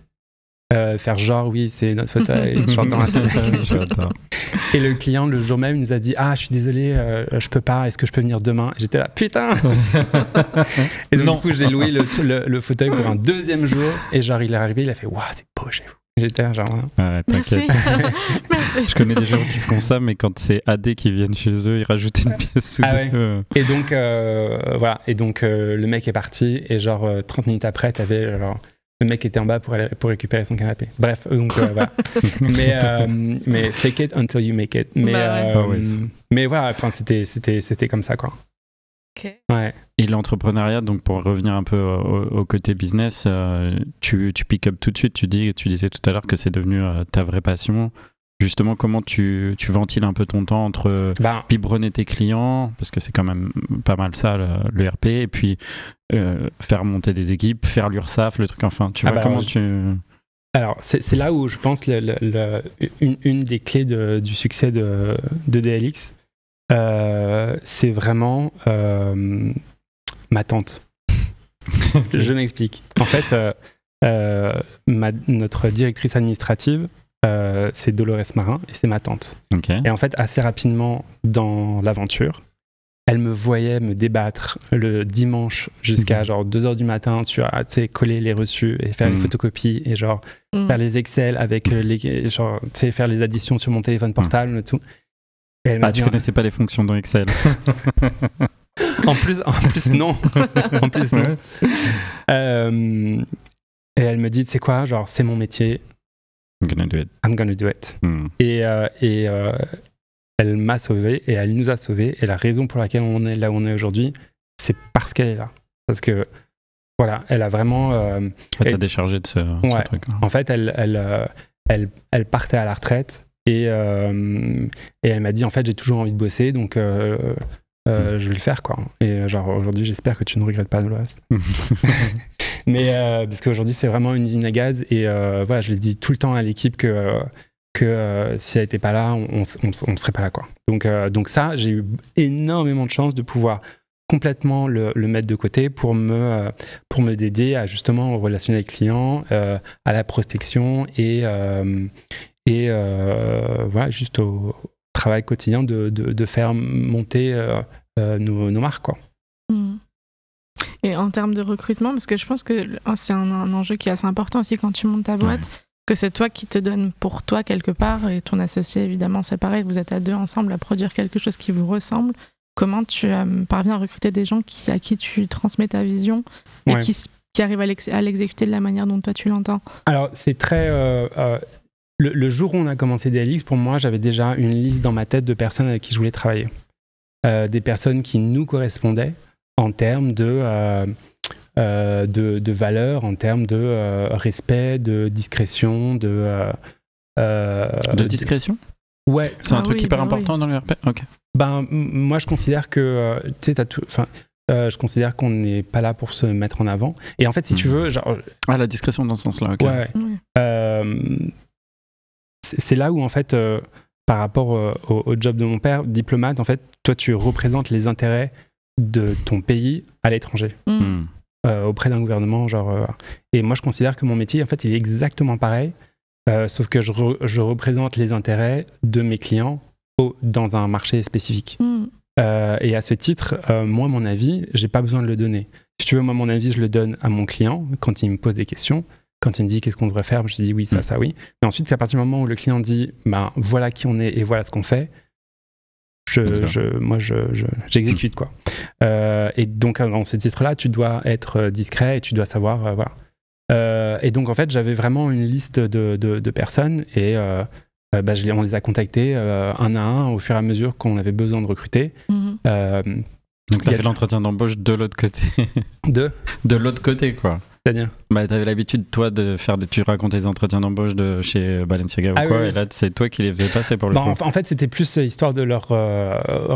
faire genre oui c'est notre fauteuil, genre dans la et le client le jour même nous a dit je suis désolé, je peux pas, est-ce que je peux venir demain? J'étais là putain. Et donc du coup j'ai loué le fauteuil pour un deuxième jour, et genre il est arrivé, il a fait waouh c'est beau chez vous. J'étais là genre merci. Merci. Je connais des gens qui font ça, mais quand c'est AD qui viennent chez eux, ils rajoutent une pièce sous deux. Et donc voilà, et donc le mec est parti, et genre 30 minutes après t'avais genre le mec était en bas pour récupérer son canapé. Bref, donc voilà. mais fake it until you make it. Mais voilà, enfin c'était comme ça, quoi. Okay. Ouais. Et l'entrepreneuriat, donc pour revenir un peu au côté business, tu pick up tout de suite. Tu disais tout à l'heure que c'est devenu ta vraie passion. Justement, comment tu ventiles un peu ton temps entre biberonner tes clients, parce que c'est quand même pas mal ça, le RP, et puis faire monter des équipes, faire l'URSSAF, le truc, enfin, tu vois, comment tu... Alors, c'est là où je pense une des clés du succès de DLX, c'est vraiment ma tante. Je m'explique. En fait, notre directrice administrative, c'est Dolores Marin, et c'est ma tante. Okay. Et en fait, assez rapidement dans l'aventure, elle me voyait me débattre le dimanche jusqu'à genre 2h du matin sur coller les reçus et faire les photocopies et genre faire les Excel avec faire les additions sur mon téléphone portable et tout. Et tu connaissais pas les fonctions dans Excel. En plus non. En plus non. Et elle me dit, tu sais quoi, genre c'est mon métier. I'm gonna do it. Et elle m'a sauvé, et elle nous a sauvés, et la raison pour laquelle on est là où on est aujourd'hui, c'est parce qu'elle est là. Parce que voilà, elle a vraiment... elle t'a déchargé de ce truc. En fait, elle partait à la retraite, et elle m'a dit, en fait, j'ai toujours envie de bosser, donc je vais le faire, quoi. Et genre aujourd'hui, j'espère que tu ne regrettes pas, Dolores. Mais parce qu'aujourd'hui, c'est vraiment une usine à gaz, et voilà, je le dis tout le temps à l'équipe que si elle n'était pas là, on serait pas là, quoi. Donc ça, j'ai eu énormément de chance de pouvoir complètement le mettre de côté pour me dédier à justement au relationnel client, à la prospection, et voilà, juste au travail quotidien de faire monter nos marques, quoi. Et en termes de recrutement, parce que je pense que c'est un enjeu qui est assez important aussi quand tu montes ta boîte, que c'est toi qui te donne pour toi quelque part, et ton associé évidemment c'est pareil, vous êtes à deux ensemble à produire quelque chose qui vous ressemble. Comment tu parviens à recruter des gens à qui tu transmets ta vision et qui arrivent à l'exécuter de la manière dont toi tu l'entends? Alors c'est très... le jour où on a commencé DLX, pour moi j'avais déjà une liste dans ma tête de personnes avec qui je voulais travailler. Des personnes qui nous correspondaient en termes de valeurs, en termes de respect, de discrétion, de discrétion. Ouais. C'est un truc hyper important dans le RP. Ok. Moi, je considère que je considère qu'on n'est pas là pour se mettre en avant. Et en fait, si tu veux, genre. La discrétion dans ce sens-là. Ok. Ouais. C'est là où en fait, par rapport au job de mon père, diplomate, en fait, toi, tu représentes les intérêts de ton pays à l'étranger. Auprès d'un gouvernement, genre. Et moi, je considère que mon métier, en fait, il est exactement pareil, sauf que je représente les intérêts de mes clients dans un marché spécifique. Et à ce titre, moi, mon avis, j'ai pas besoin de le donner. Si tu veux, moi, mon avis, je le donne à mon client quand il me pose des questions. Quand il me dit qu'est-ce qu'on devrait faire, je dis oui, ça, oui. Mais ensuite, c'est à partir du moment où le client dit voilà qui on est et voilà ce qu'on fait, j'exécute, quoi. Et donc, dans ce titre-là, tu dois être discret et tu dois savoir, voilà. Et donc, en fait, j'avais vraiment une liste de personnes, et on les a contactés un à un au fur et à mesure qu'on avait besoin de recruter. Donc t'as fait l'entretien d'embauche de l'autre côté. De l'autre côté, quoi. C'est-à-dire t'avais l'habitude, toi, tu racontais les entretiens d'embauche de chez Balenciaga ou quoi, oui. Et là, c'est toi qui les faisais passer pour le coup. En fait, c'était plus histoire de leur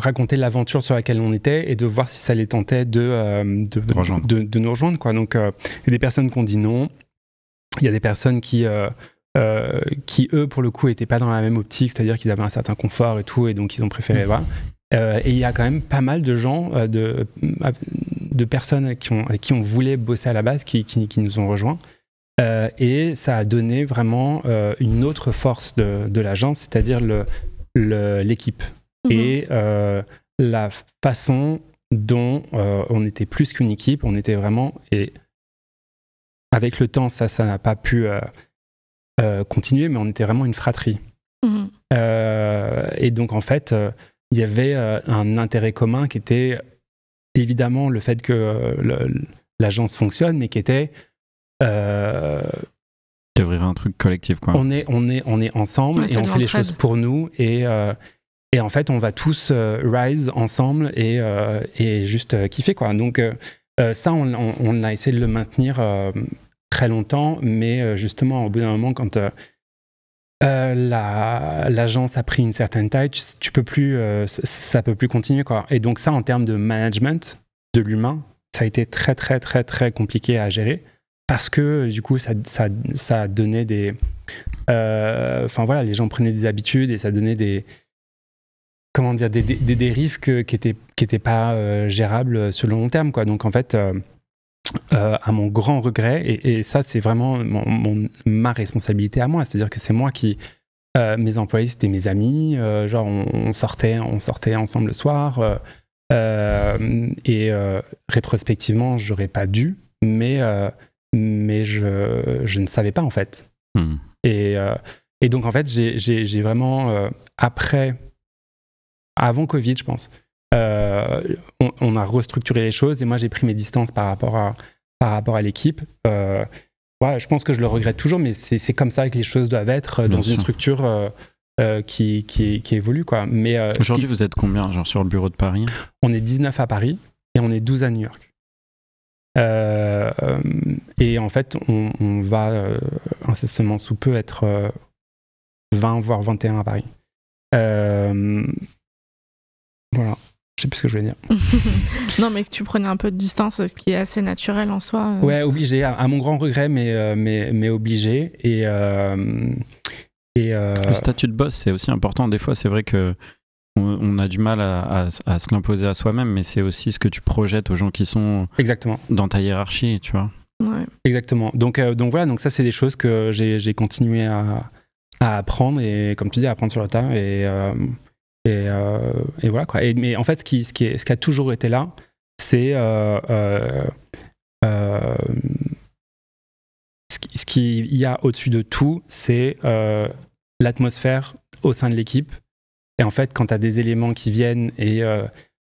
raconter l'aventure sur laquelle on était et de voir si ça les tentait de nous rejoindre, quoi. Donc, il y a des personnes qui ont dit non. Il y a des personnes qui, eux, pour le coup, n'étaient pas dans la même optique, c'est-à-dire qu'ils avaient un certain confort et tout, et donc ils ont préféré, voilà. Et il y a quand même pas mal de gens, de personnes avec qui on voulait bosser à la base, qui nous ont rejoints. Et ça a donné vraiment une autre force de l'agence, c'est-à-dire l'équipe. Et la façon dont on était plus qu'une équipe, on était vraiment... Et avec le temps, ça n'a pas pu continuer, mais on était vraiment une fratrie. Et donc, en fait... il y avait un intérêt commun qui était évidemment le fait que l'agence fonctionne, mais qui était d'ouvrir un truc collectif, quoi. On est ensemble et on fait les choses pour nous et en fait on va tous rise ensemble et juste kiffer, quoi. Donc ça on a essayé de le maintenir très longtemps, mais justement au bout d'un moment quand l'agence a pris une certaine taille, tu peux plus, ça peut plus continuer, quoi. Et donc ça, en termes de management de l'humain, ça a été très très très très compliqué à gérer parce que du coup ça donnait des, enfin voilà, les gens prenaient des habitudes et ça donnait des dérives qui étaient pas gérables sur le long terme, quoi. Donc en fait. À mon grand regret, et ça c'est vraiment ma responsabilité à moi, c'est-à-dire que c'est moi qui mes employés c'était mes amis, genre on sortait ensemble le soir, et rétrospectivement j'aurais pas dû, mais je ne savais pas en fait. Et donc en fait j'ai vraiment avant Covid, je pense, on a restructuré les choses et moi j'ai pris mes distances par rapport à l'équipe. Ouais, je pense que je le regrette toujours, mais c'est comme ça que les choses doivent être dans une structure qui évolue, quoi. Mais aujourd'hui, vous êtes combien, genre sur le bureau de Paris ? On est 19 à Paris et on est 12 à New York. Et en fait, on va incessamment sous peu être 20 voire 21 à Paris. Voilà. Je sais plus ce que je voulais dire. Non, mais que tu prenais un peu de distance, ce qui est assez naturel en soi. Ouais, obligé, à mon grand regret, mais obligé. Et le statut de boss, c'est aussi important. Des fois, c'est vrai que on a du mal à se l'imposer à soi-même, mais c'est aussi ce que tu projettes aux gens qui sont exactement dans ta hiérarchie, tu vois. Ouais. Exactement. Donc voilà, donc ça, c'est des choses que j'ai continué à apprendre et, comme tu dis, à apprendre sur le tas. Et voilà, quoi. Mais en fait, ce qui a toujours été là, c'est ce qu'il y a au-dessus de tout, c'est l'atmosphère au sein de l'équipe. Et en fait, quand tu as des éléments qui viennent et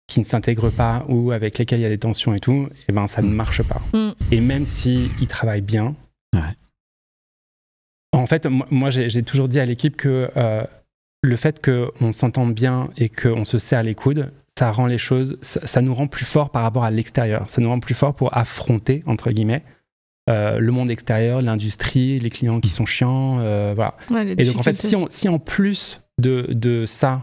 qui ne s'intègrent pas ou avec lesquels il y a des tensions et tout, et ben ça ne marche pas. Et même s'ils travaillent bien, en fait, moi j'ai toujours dit à l'équipe que le fait qu'on s'entende bien et qu'on se serre les coudes, ça rend les choses, ça nous rend plus forts par rapport à l'extérieur. Ça nous rend plus forts pour affronter, entre guillemets, le monde extérieur, l'industrie, les clients qui sont chiants, voilà. Ouais, et donc en fait, si en plus de ça,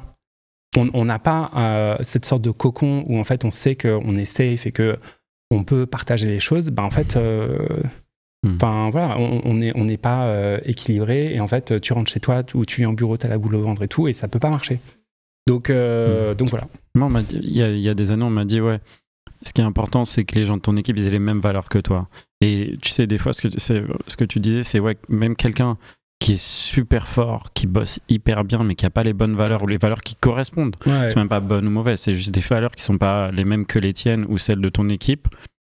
on n'a pas cette sorte de cocon où en fait on sait qu'on est safe et qu'on peut partager les choses, ben en fait... Enfin voilà, on n'est pas équilibré et en fait tu rentres chez toi ou tu es en bureau, t'as la boule au ventre et tout et ça peut pas marcher. Donc voilà. Moi, il y a des années on m'a dit ouais, ce qui est important c'est que les gens de ton équipe ils aient les mêmes valeurs que toi. Et tu sais des fois ce que tu disais c'est ouais, même quelqu'un qui est super fort, qui bosse hyper bien mais qui a pas les bonnes valeurs ou les valeurs qui correspondent. Ouais. C'est même pas bonne ou mauvaise, c'est juste des valeurs qui sont pas les mêmes que les tiennes ou celles de ton équipe.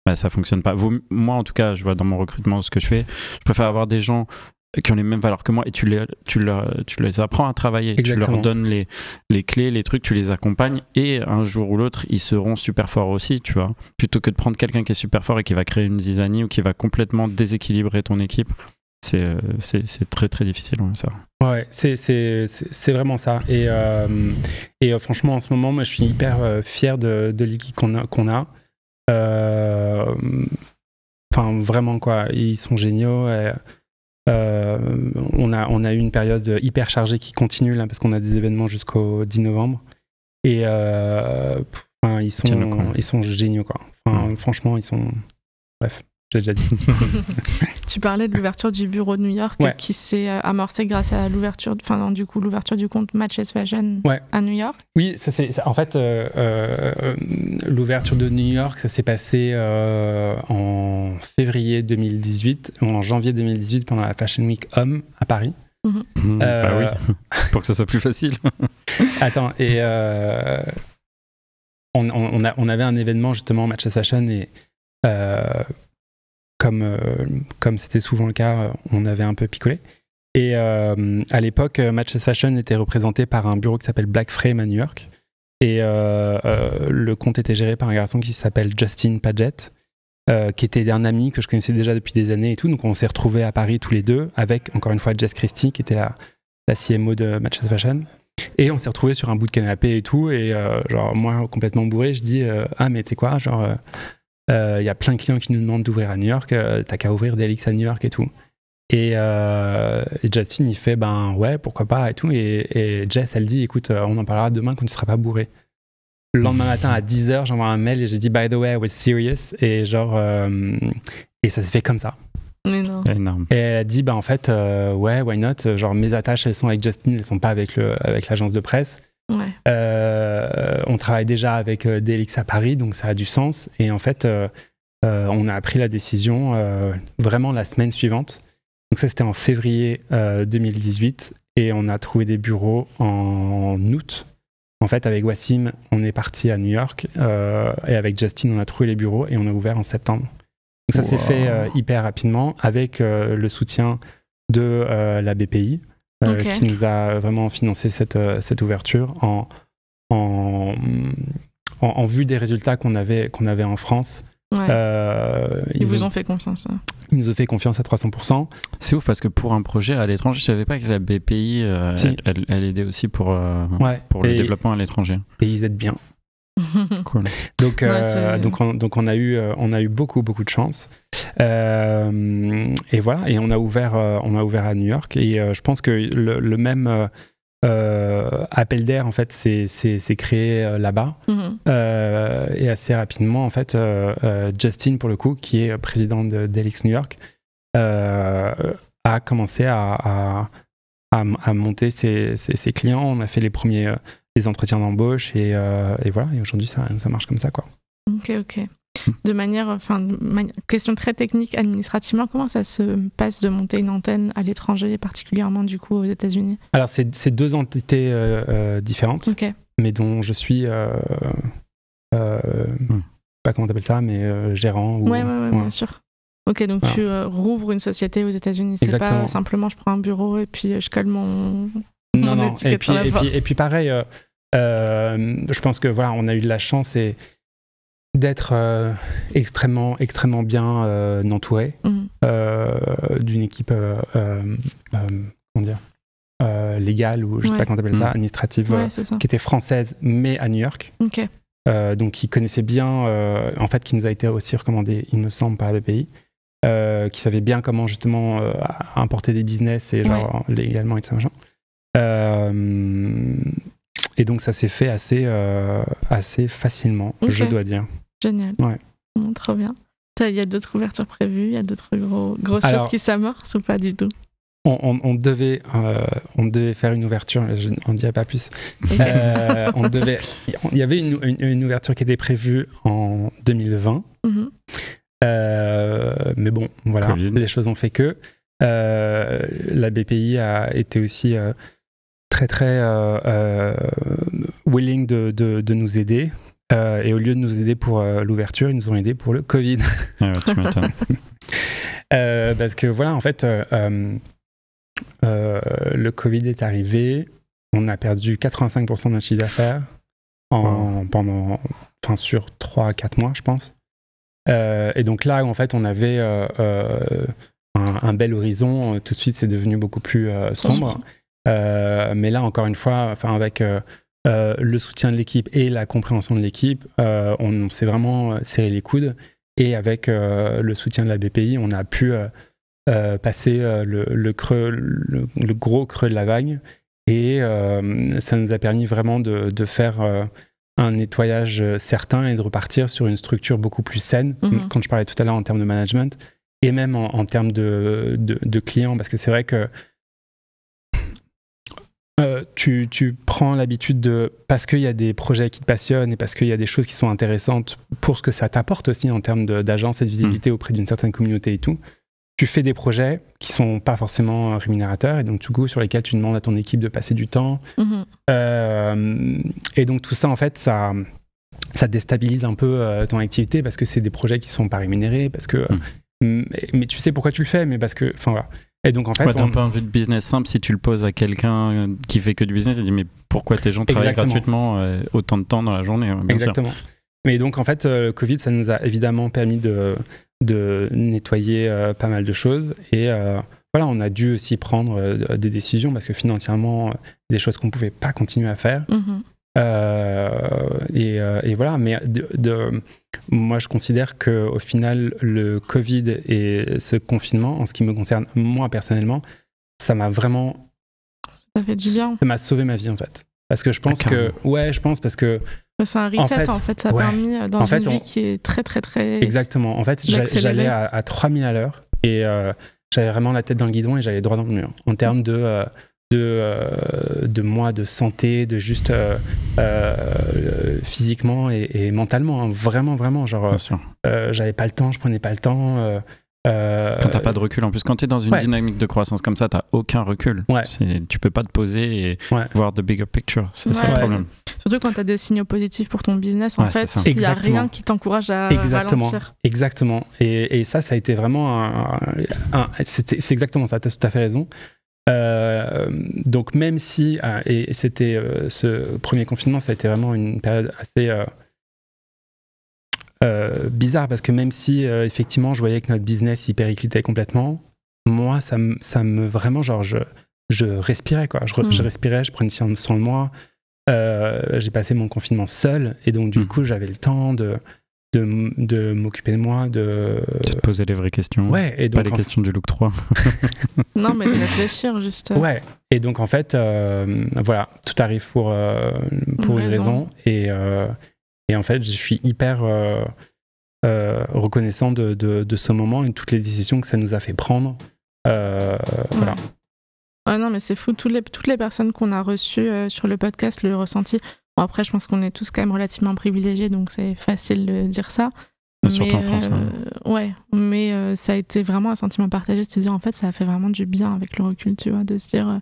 Bah, ça fonctionne pas. Moi, en tout cas, je vois dans mon recrutement ce que je fais. Je préfère avoir des gens qui ont les mêmes valeurs que moi et tu les apprends à travailler. Exactement. Tu leur donnes les clés, les trucs, tu les accompagnes et un jour ou l'autre, ils seront super forts aussi, tu vois. Plutôt que de prendre quelqu'un qui est super fort et qui va créer une zizanie ou qui va complètement déséquilibrer ton équipe. c'est très très difficile, ouais, ça. Ouais, c'est vraiment ça. Et franchement, en ce moment, moi, je suis hyper fier de l'équipe qu'on a. Enfin, vraiment, quoi. Ils sont géniaux. On a eu une période hyper chargée qui continue, là, parce qu'on a des événements jusqu'au 10 novembre. Et ils sont géniaux, quoi. Enfin, franchement, ils sont... Bref. J'ai déjà dit. Tu parlais de l'ouverture du bureau de New York qui s'est amorcée grâce à l'ouverture du compte Matches Fashion à New York. Oui, en fait, l'ouverture de New York, ça s'est passé en février 2018 ou en janvier 2018 pendant la Fashion Week Homme à Paris. Bah oui, pour que ça soit plus facile. Attends, et on avait un événement justement Matches Fashion et comme c'était souvent le cas, on avait un peu picolé. Et à l'époque, Matches Fashion était représenté par un bureau qui s'appelle Black Frame à New York. Et le compte était géré par un garçon qui s'appelle Justin Paget, qui était un ami que je connaissais déjà depuis des années et tout. Donc on s'est retrouvés à Paris tous les deux avec, encore une fois, Jess Christie, qui était la CMO de Matches Fashion. Et on s'est retrouvés sur un bout de canapé et tout. Et genre, moi, complètement bourré, je dis ah, mais tu sais quoi, genre... y a plein de clients qui nous demandent d'ouvrir à New York, t'as qu'à ouvrir DLX à New York et tout. Et Justin, il fait ben ouais, pourquoi pas et tout. Et Jess, elle dit écoute, on en parlera demain quand tu seras pas bourré. Le lendemain matin à 10h, j'envoie un mail et j'ai dit by the way, I was serious. Et genre, et ça s'est fait comme ça. Mais non. Énorme. Et elle a dit bah en fait, ouais, why not. Genre, mes attaches, elles sont avec Justin, elles sont pas avec l'agence de presse. Ouais. On travaille déjà avec DLX à Paris, donc ça a du sens. Et en fait, on a pris la décision vraiment la semaine suivante. Donc ça, c'était en février 2018. Et on a trouvé des bureaux en août. En fait, avec Wassim, on est parti à New York. Et avec Justin, on a trouvé les bureaux et on a ouvert en septembre. Donc ça s'est fait hyper rapidement avec le soutien de la BPI. Qui nous a vraiment financé cette ouverture en vue des résultats qu'on avait en France. Ouais. Ils vous ont fait confiance. Ils nous ont fait confiance à 300%. C'est ouf parce que pour un projet à l'étranger, je savais pas que la BPI, elle aidait aussi pour le développement à l'étranger. Et ils aident bien. Cool. Donc on a eu beaucoup de chance. Et voilà, et on a ouvert à New York. Et je pense que le même appel d'air en fait s'est créé là-bas. Et assez rapidement en fait, Justin pour le coup, qui est président de DLX New York, a commencé à monter ses clients. On a fait les premiers les entretiens d'embauche et voilà, et aujourd'hui ça marche comme ça quoi. Ok. De manière, question très technique administrativement, comment ça se passe de monter une antenne à l'étranger, particulièrement du coup aux États-Unis? Alors c'est deux entités différentes, mais dont je suis pas comment t'appelles ça, mais gérant. Ouais, bien sûr. Ok, donc tu rouvres une société aux États-Unis. C'est Exactement. Pas simplement je prends un bureau et puis je colle mon étiquette sur la porte. Et puis pareil, je pense que voilà, on a eu de la chance d'être extrêmement bien entouré d'une équipe légale ou je sais pas comment t'appelles ça, administrative, qui était française mais à New York. Donc qui connaissait bien, en fait qui nous a été aussi recommandé, il me semble, par la BPI. Qui savait bien comment justement importer des business et genre légalement et tout ça machin. Et donc ça s'est fait assez facilement, je dois dire. Génial. Ouais. Trop bien. Il y a d'autres ouvertures prévues, il y a d'autres grosses choses qui s'amorcent ou pas du tout? On devait faire une ouverture, je n'en dirai pas plus. Il y avait une ouverture qui était prévue en 2020. Mais bon, voilà, COVID. Les choses ont fait que la BPI a été aussi très willing de nous aider. Et au lieu de nous aider pour l'ouverture, ils nous ont aidés pour le Covid. Tu m'étonnes. Parce que voilà, en fait, le Covid est arrivé, on a perdu 85% de notre chiffre d'affaires sur 3-4 mois, je pense. Et donc là, en fait, on avait un bel horizon. Tout de suite, c'est devenu beaucoup plus sombre. Mais là, encore une fois, avec le soutien de l'équipe et la compréhension de l'équipe, on s'est vraiment serré les coudes. Et avec le soutien de la BPI, on a pu passer le gros creux de la vague. Et ça nous a permis vraiment de faire un nettoyage certain et de repartir sur une structure beaucoup plus saine, quand je parlais tout à l'heure en termes de management, et même en termes de clients, parce que c'est vrai que tu prends l'habitude parce qu'il y a des projets qui te passionnent et parce qu'il y a des choses qui sont intéressantes pour ce que ça t'apporte aussi en termes d'agence et de visibilité auprès d'une certaine communauté et tout, tu fais des projets qui sont pas forcément rémunérateurs et donc du coup sur lesquels tu demandes à ton équipe de passer du temps. Et donc tout ça en fait ça déstabilise un peu ton activité parce que c'est des projets qui sont pas rémunérés, parce que mais tu sais pourquoi tu le fais, mais parce que voilà. Et donc en fait, d'un point de vue de business simple, si tu le poses à quelqu'un qui fait que du business, il dit mais pourquoi tes gens travaillent gratuitement autant de temps dans la journée, bien Exactement. Sûr. Mais donc en fait, le Covid, ça nous a évidemment permis de nettoyer pas mal de choses et voilà, on a dû aussi prendre des décisions parce que financièrement, des choses qu'on pouvait pas continuer à faire. Et voilà, mais moi je considère qu'au final le Covid et ce confinement, en ce qui me concerne moi personnellement, ça m'a vraiment, ça fait du bien. Ça m'a sauvé ma vie en fait, parce que je pense parce que c'est un reset en fait, ça a permis dans une vie qui est très très très exactement. En fait, j'allais à 3000 à l'heure et j'avais vraiment la tête dans le guidon et j'allais droit dans le mur en termes de moi, de santé, de juste physiquement et mentalement, hein, vraiment, genre j'avais pas le temps, je prenais pas le temps. Quand t'as pas de recul, en plus quand t'es dans une dynamique de croissance comme ça, t'as aucun recul. Tu peux pas te poser et voir the bigger picture, c'est ça le problème. Surtout quand t'as des signaux positifs pour ton business, en fait, il y a rien qui t'encourage à ralentir. Exactement. Et ça a été vraiment c'est exactement ça, t'as tout à fait raison. Donc même si et c'était ce premier confinement, ça a été vraiment une période assez bizarre parce que même si effectivement je voyais que notre business il périclitait complètement, moi ça me vraiment genre je respirais quoi, je respirais, je prenais soin de moi, j'ai passé mon confinement seul et donc du coup j'avais le temps de m'occuper de moi, de te poser les vraies questions, et donc, pas les questions du look 3. Non, mais de réfléchir juste. Et donc en fait, voilà, tout arrive pour une raison. Et en fait, je suis hyper reconnaissant de ce moment et de toutes les décisions que ça nous a fait prendre. Voilà. Ah non, mais c'est fou, toutes les personnes qu'on a reçues sur le podcast le ressenti. Bon, après, je pense qu'on est tous quand même relativement privilégiés, donc c'est facile de dire ça. Surtout en France. Mais ça a été vraiment un sentiment partagé de se dire, en fait, ça a fait vraiment du bien avec le recul, tu vois, de se dire,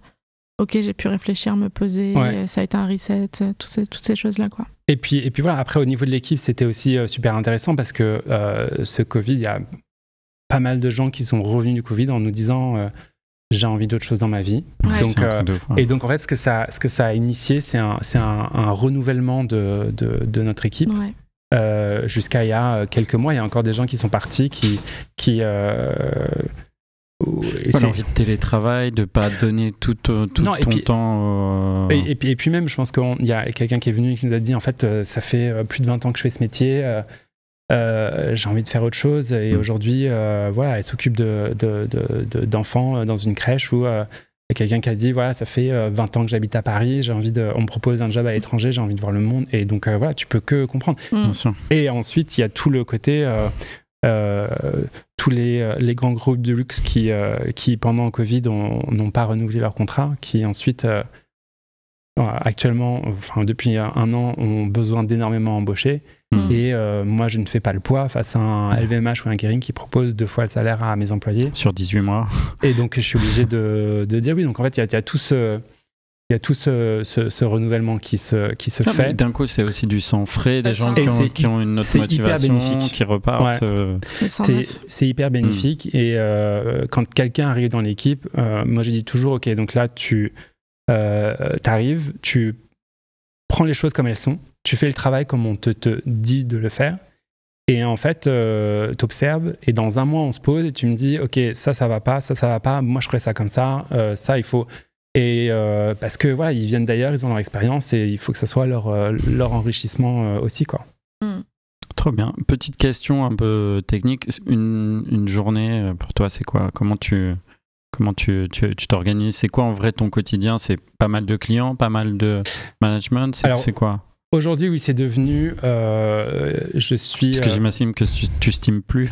ok, j'ai pu réfléchir, me poser, ça a été un reset, toutes ces choses-là, quoi. Et puis voilà, après, au niveau de l'équipe, c'était aussi super intéressant parce que ce Covid, il y a pas mal de gens qui sont revenus du Covid en nous disant... j'ai envie d'autre chose dans ma vie. Donc, et donc en fait ce que ça a initié, c'est un renouvellement de notre équipe. Jusqu'à il y a quelques mois, il y a encore des gens qui sont partis l'envie de télétravail, de pas donner tout ton temps. Et puis même, je pense qu'il y a quelqu'un qui est venu et qui nous a dit en fait, ça fait plus de 20 ans que je fais ce métier. J'ai envie de faire autre chose et aujourd'hui voilà, elle s'occupe d'enfants dans une crèche où il y a quelqu'un qui a dit voilà, ça fait 20 ans que j'habite à Paris, on me propose un job à l'étranger, j'ai envie de voir le monde et donc voilà, tu peux que comprendre. Bien sûr. Et ensuite il y a tout le côté tous les grands groupes de luxe qui pendant le Covid n'ont pas renouvelé leur contrat, qui ensuite actuellement, depuis un an, ont besoin d'énormément embaucher. Et moi, je ne fais pas le poids face à un LVMH ou un Kering qui propose 2 fois le salaire à mes employés. Sur 18 mois. Et donc, je suis obligé de dire oui. Donc, en fait, il y a tout ce renouvellement qui se fait. D'un coup, c'est aussi du sang frais, des gens qui ont une autre motivation, qui repartent. C'est hyper bénéfique. Et quand quelqu'un arrive dans l'équipe, moi, je dis toujours, OK, donc là, tu arrives, tu prends les choses comme elles sont, tu fais le travail comme on te dit de le faire, Et en fait, t'observes, et dans un mois, on se pose, et tu me dis, ok, ça va pas, ça va pas, moi je ferais ça comme ça, ça il faut... Et parce que voilà, ils viennent d'ailleurs, ils ont leur expérience, et il faut que ça soit leur enrichissement aussi, quoi. Trop bien. Petite question un peu technique. Une journée, pour toi, c'est quoi? Comment tu t'organises? C'est quoi en vrai ton quotidien? C'est pas mal de clients, pas mal de management? C'est quoi? Aujourd'hui, oui, c'est devenu... je suis... Parce que j'imagine que tu stimes plus.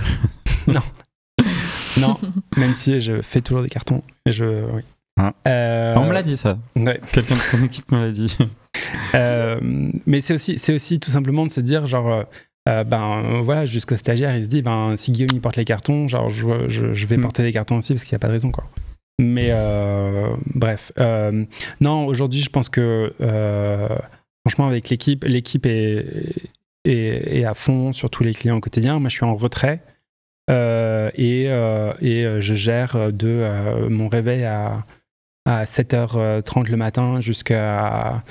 Non. Non, même si je fais toujours des cartons. Et oui. On me l'a dit ça. Ouais. Quelqu'un de ton équipe me l'a dit. Mais c'est aussi tout simplement de se dire, genre... voilà, jusqu'au stagiaire, il se dit, si Guillaume il porte les cartons, genre je vais porter les cartons aussi parce qu'il n'y a pas de raison, quoi. Mais bref, non, aujourd'hui je pense que franchement avec l'équipe est à fond sur tous les clients au quotidien. Moi je suis en retrait et je gère de mon réveil à 7h30 le matin jusqu'à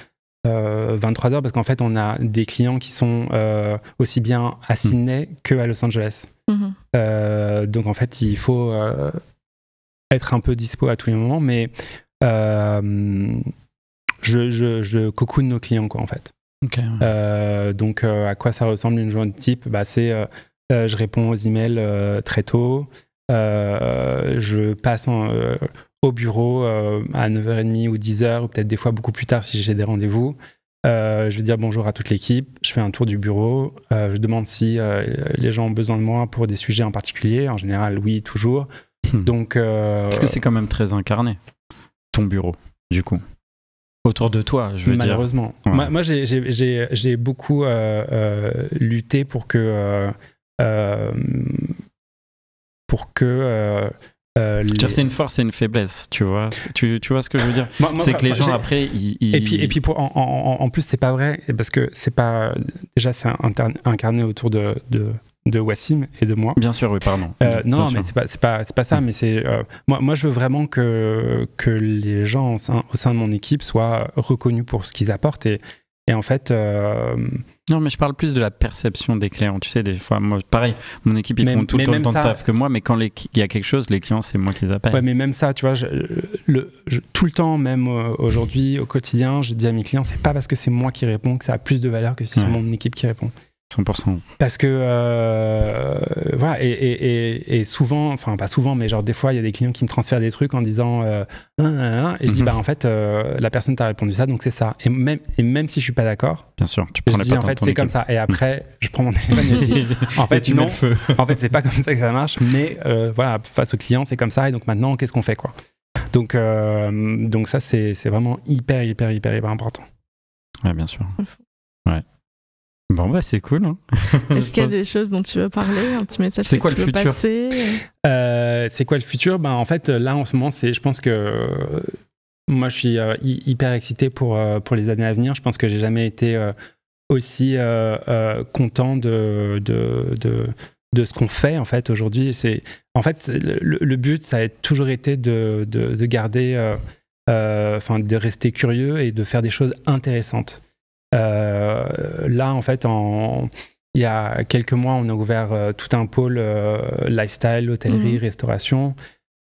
23h, parce qu'en fait on a des clients qui sont aussi bien à Sydney qu'à Los Angeles. Donc en fait il faut être un peu dispo à tous les moments, mais je cocoon nos clients, quoi, en fait. Okay. Donc à quoi ça ressemble une journée de type? C'est je réponds aux emails très tôt, je passe au bureau à 9h30 ou 10h, ou peut-être des fois beaucoup plus tard si j'ai des rendez-vous. Je vais dire bonjour à toute l'équipe, je fais un tour du bureau, je demande si les gens ont besoin de moi pour des sujets en particulier. En général, oui, toujours. Donc, parce que c'est quand même très incarné, ton bureau, du coup. Autour de toi, je veux dire. Malheureusement. Ouais. Moi, j'ai beaucoup lutté pour que... c'est une force et une faiblesse, tu vois. Tu vois ce que je veux dire? C'est que les gens après Et puis en plus c'est pas vrai, parce que c'est pas déjà c'est incarné autour de Wassim et de moi. Bien sûr, oui, pardon. Non, mais c'est pas ça, mais c'est moi je veux vraiment que les gens au sein de mon équipe soient reconnus pour ce qu'ils apportent, et en fait non, mais je parle plus de la perception des clients. Tu sais, des fois, moi, pareil, mon équipe, ils font tout le temps le taf que moi, mais quand il y a quelque chose, les clients, c'est moi qui les appelle. Ouais, mais même ça, tu vois, tout le temps, même aujourd'hui, au quotidien, je dis à mes clients, c'est pas parce que c'est moi qui réponds que ça a plus de valeur que si c'est mon équipe qui répond. 100%. Parce que, voilà, et souvent, enfin pas souvent, mais genre des fois, il y a des clients qui me transfèrent des trucs en disant et je dis, en fait, la personne t'a répondu ça, donc c'est ça. Et même si je suis pas d'accord, bien sûr, tu prends je dis, en fait, c'est comme ça. Et après, je prends mon téléphone et je dis, en fait, non, en fait, c'est pas comme ça que ça marche, mais voilà, face au client, c'est comme ça, et donc maintenant, qu'est-ce qu'on fait, quoi. Donc ça, c'est vraiment hyper important. Ouais, bien sûr. Ouais. Bon, c'est cool. Hein. Est-ce qu'il y a des choses dont tu veux parler? Un petit message que tu veux passer? C'est quoi le futur? En fait, là, en ce moment, je pense que moi, je suis hyper excité pour les années à venir. Je pense que j'ai jamais été aussi content de ce qu'on fait, en fait, aujourd'hui. En fait, le but, ça a toujours été de garder, de rester curieux et de faire des choses intéressantes. Là, en fait, il y a quelques mois, on a ouvert tout un pôle lifestyle, hôtellerie, restauration.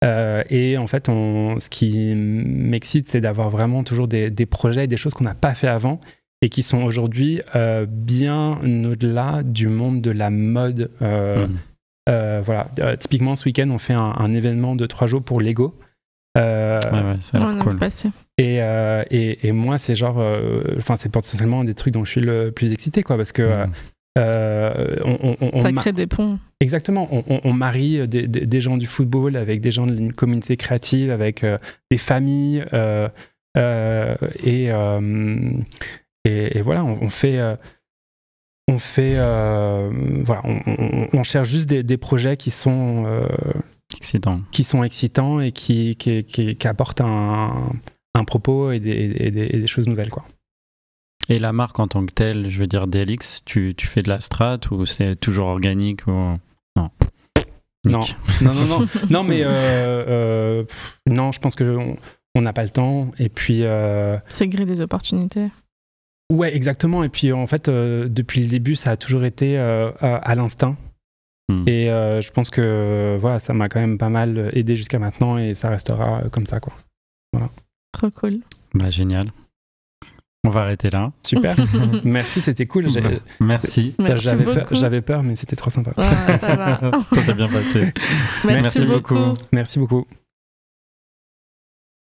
Et en fait, ce qui m'excite, c'est d'avoir vraiment toujours des projets et des choses qu'on n'a pas fait avant et qui sont aujourd'hui bien au-delà du monde de la mode. Voilà. Typiquement, ce week-end, on fait un événement de 3 jours pour Lego. Ça a l'air cool. Et moi, c'est genre, c'est potentiellement un des trucs dont je suis le plus excité, quoi, parce que ça crée des ponts. Exactement, on marie des gens du football avec des gens d'une communauté créative, avec des familles, et voilà, on cherche juste des projets qui sont excitants et qui apportent un propos et des choses nouvelles, quoi. Et la marque en tant que telle, je veux dire DLX, tu fais de la strat ou c'est toujours organique ou... Non. Non, mais non, je pense qu'on n'a pas le temps, et puis... C'est gré des opportunités. Ouais, exactement. Et puis en fait, depuis le début, ça a toujours été à l'instinct. Et je pense que voilà, ça m'a quand même pas mal aidé jusqu'à maintenant et ça restera comme ça, quoi. Voilà. Trop cool. Bah, génial. On va arrêter là. Super. Merci, c'était cool. Merci. J'avais peur, mais c'était trop sympa. Ouais, ça va. Ça s'est bien passé. Merci beaucoup. Merci beaucoup.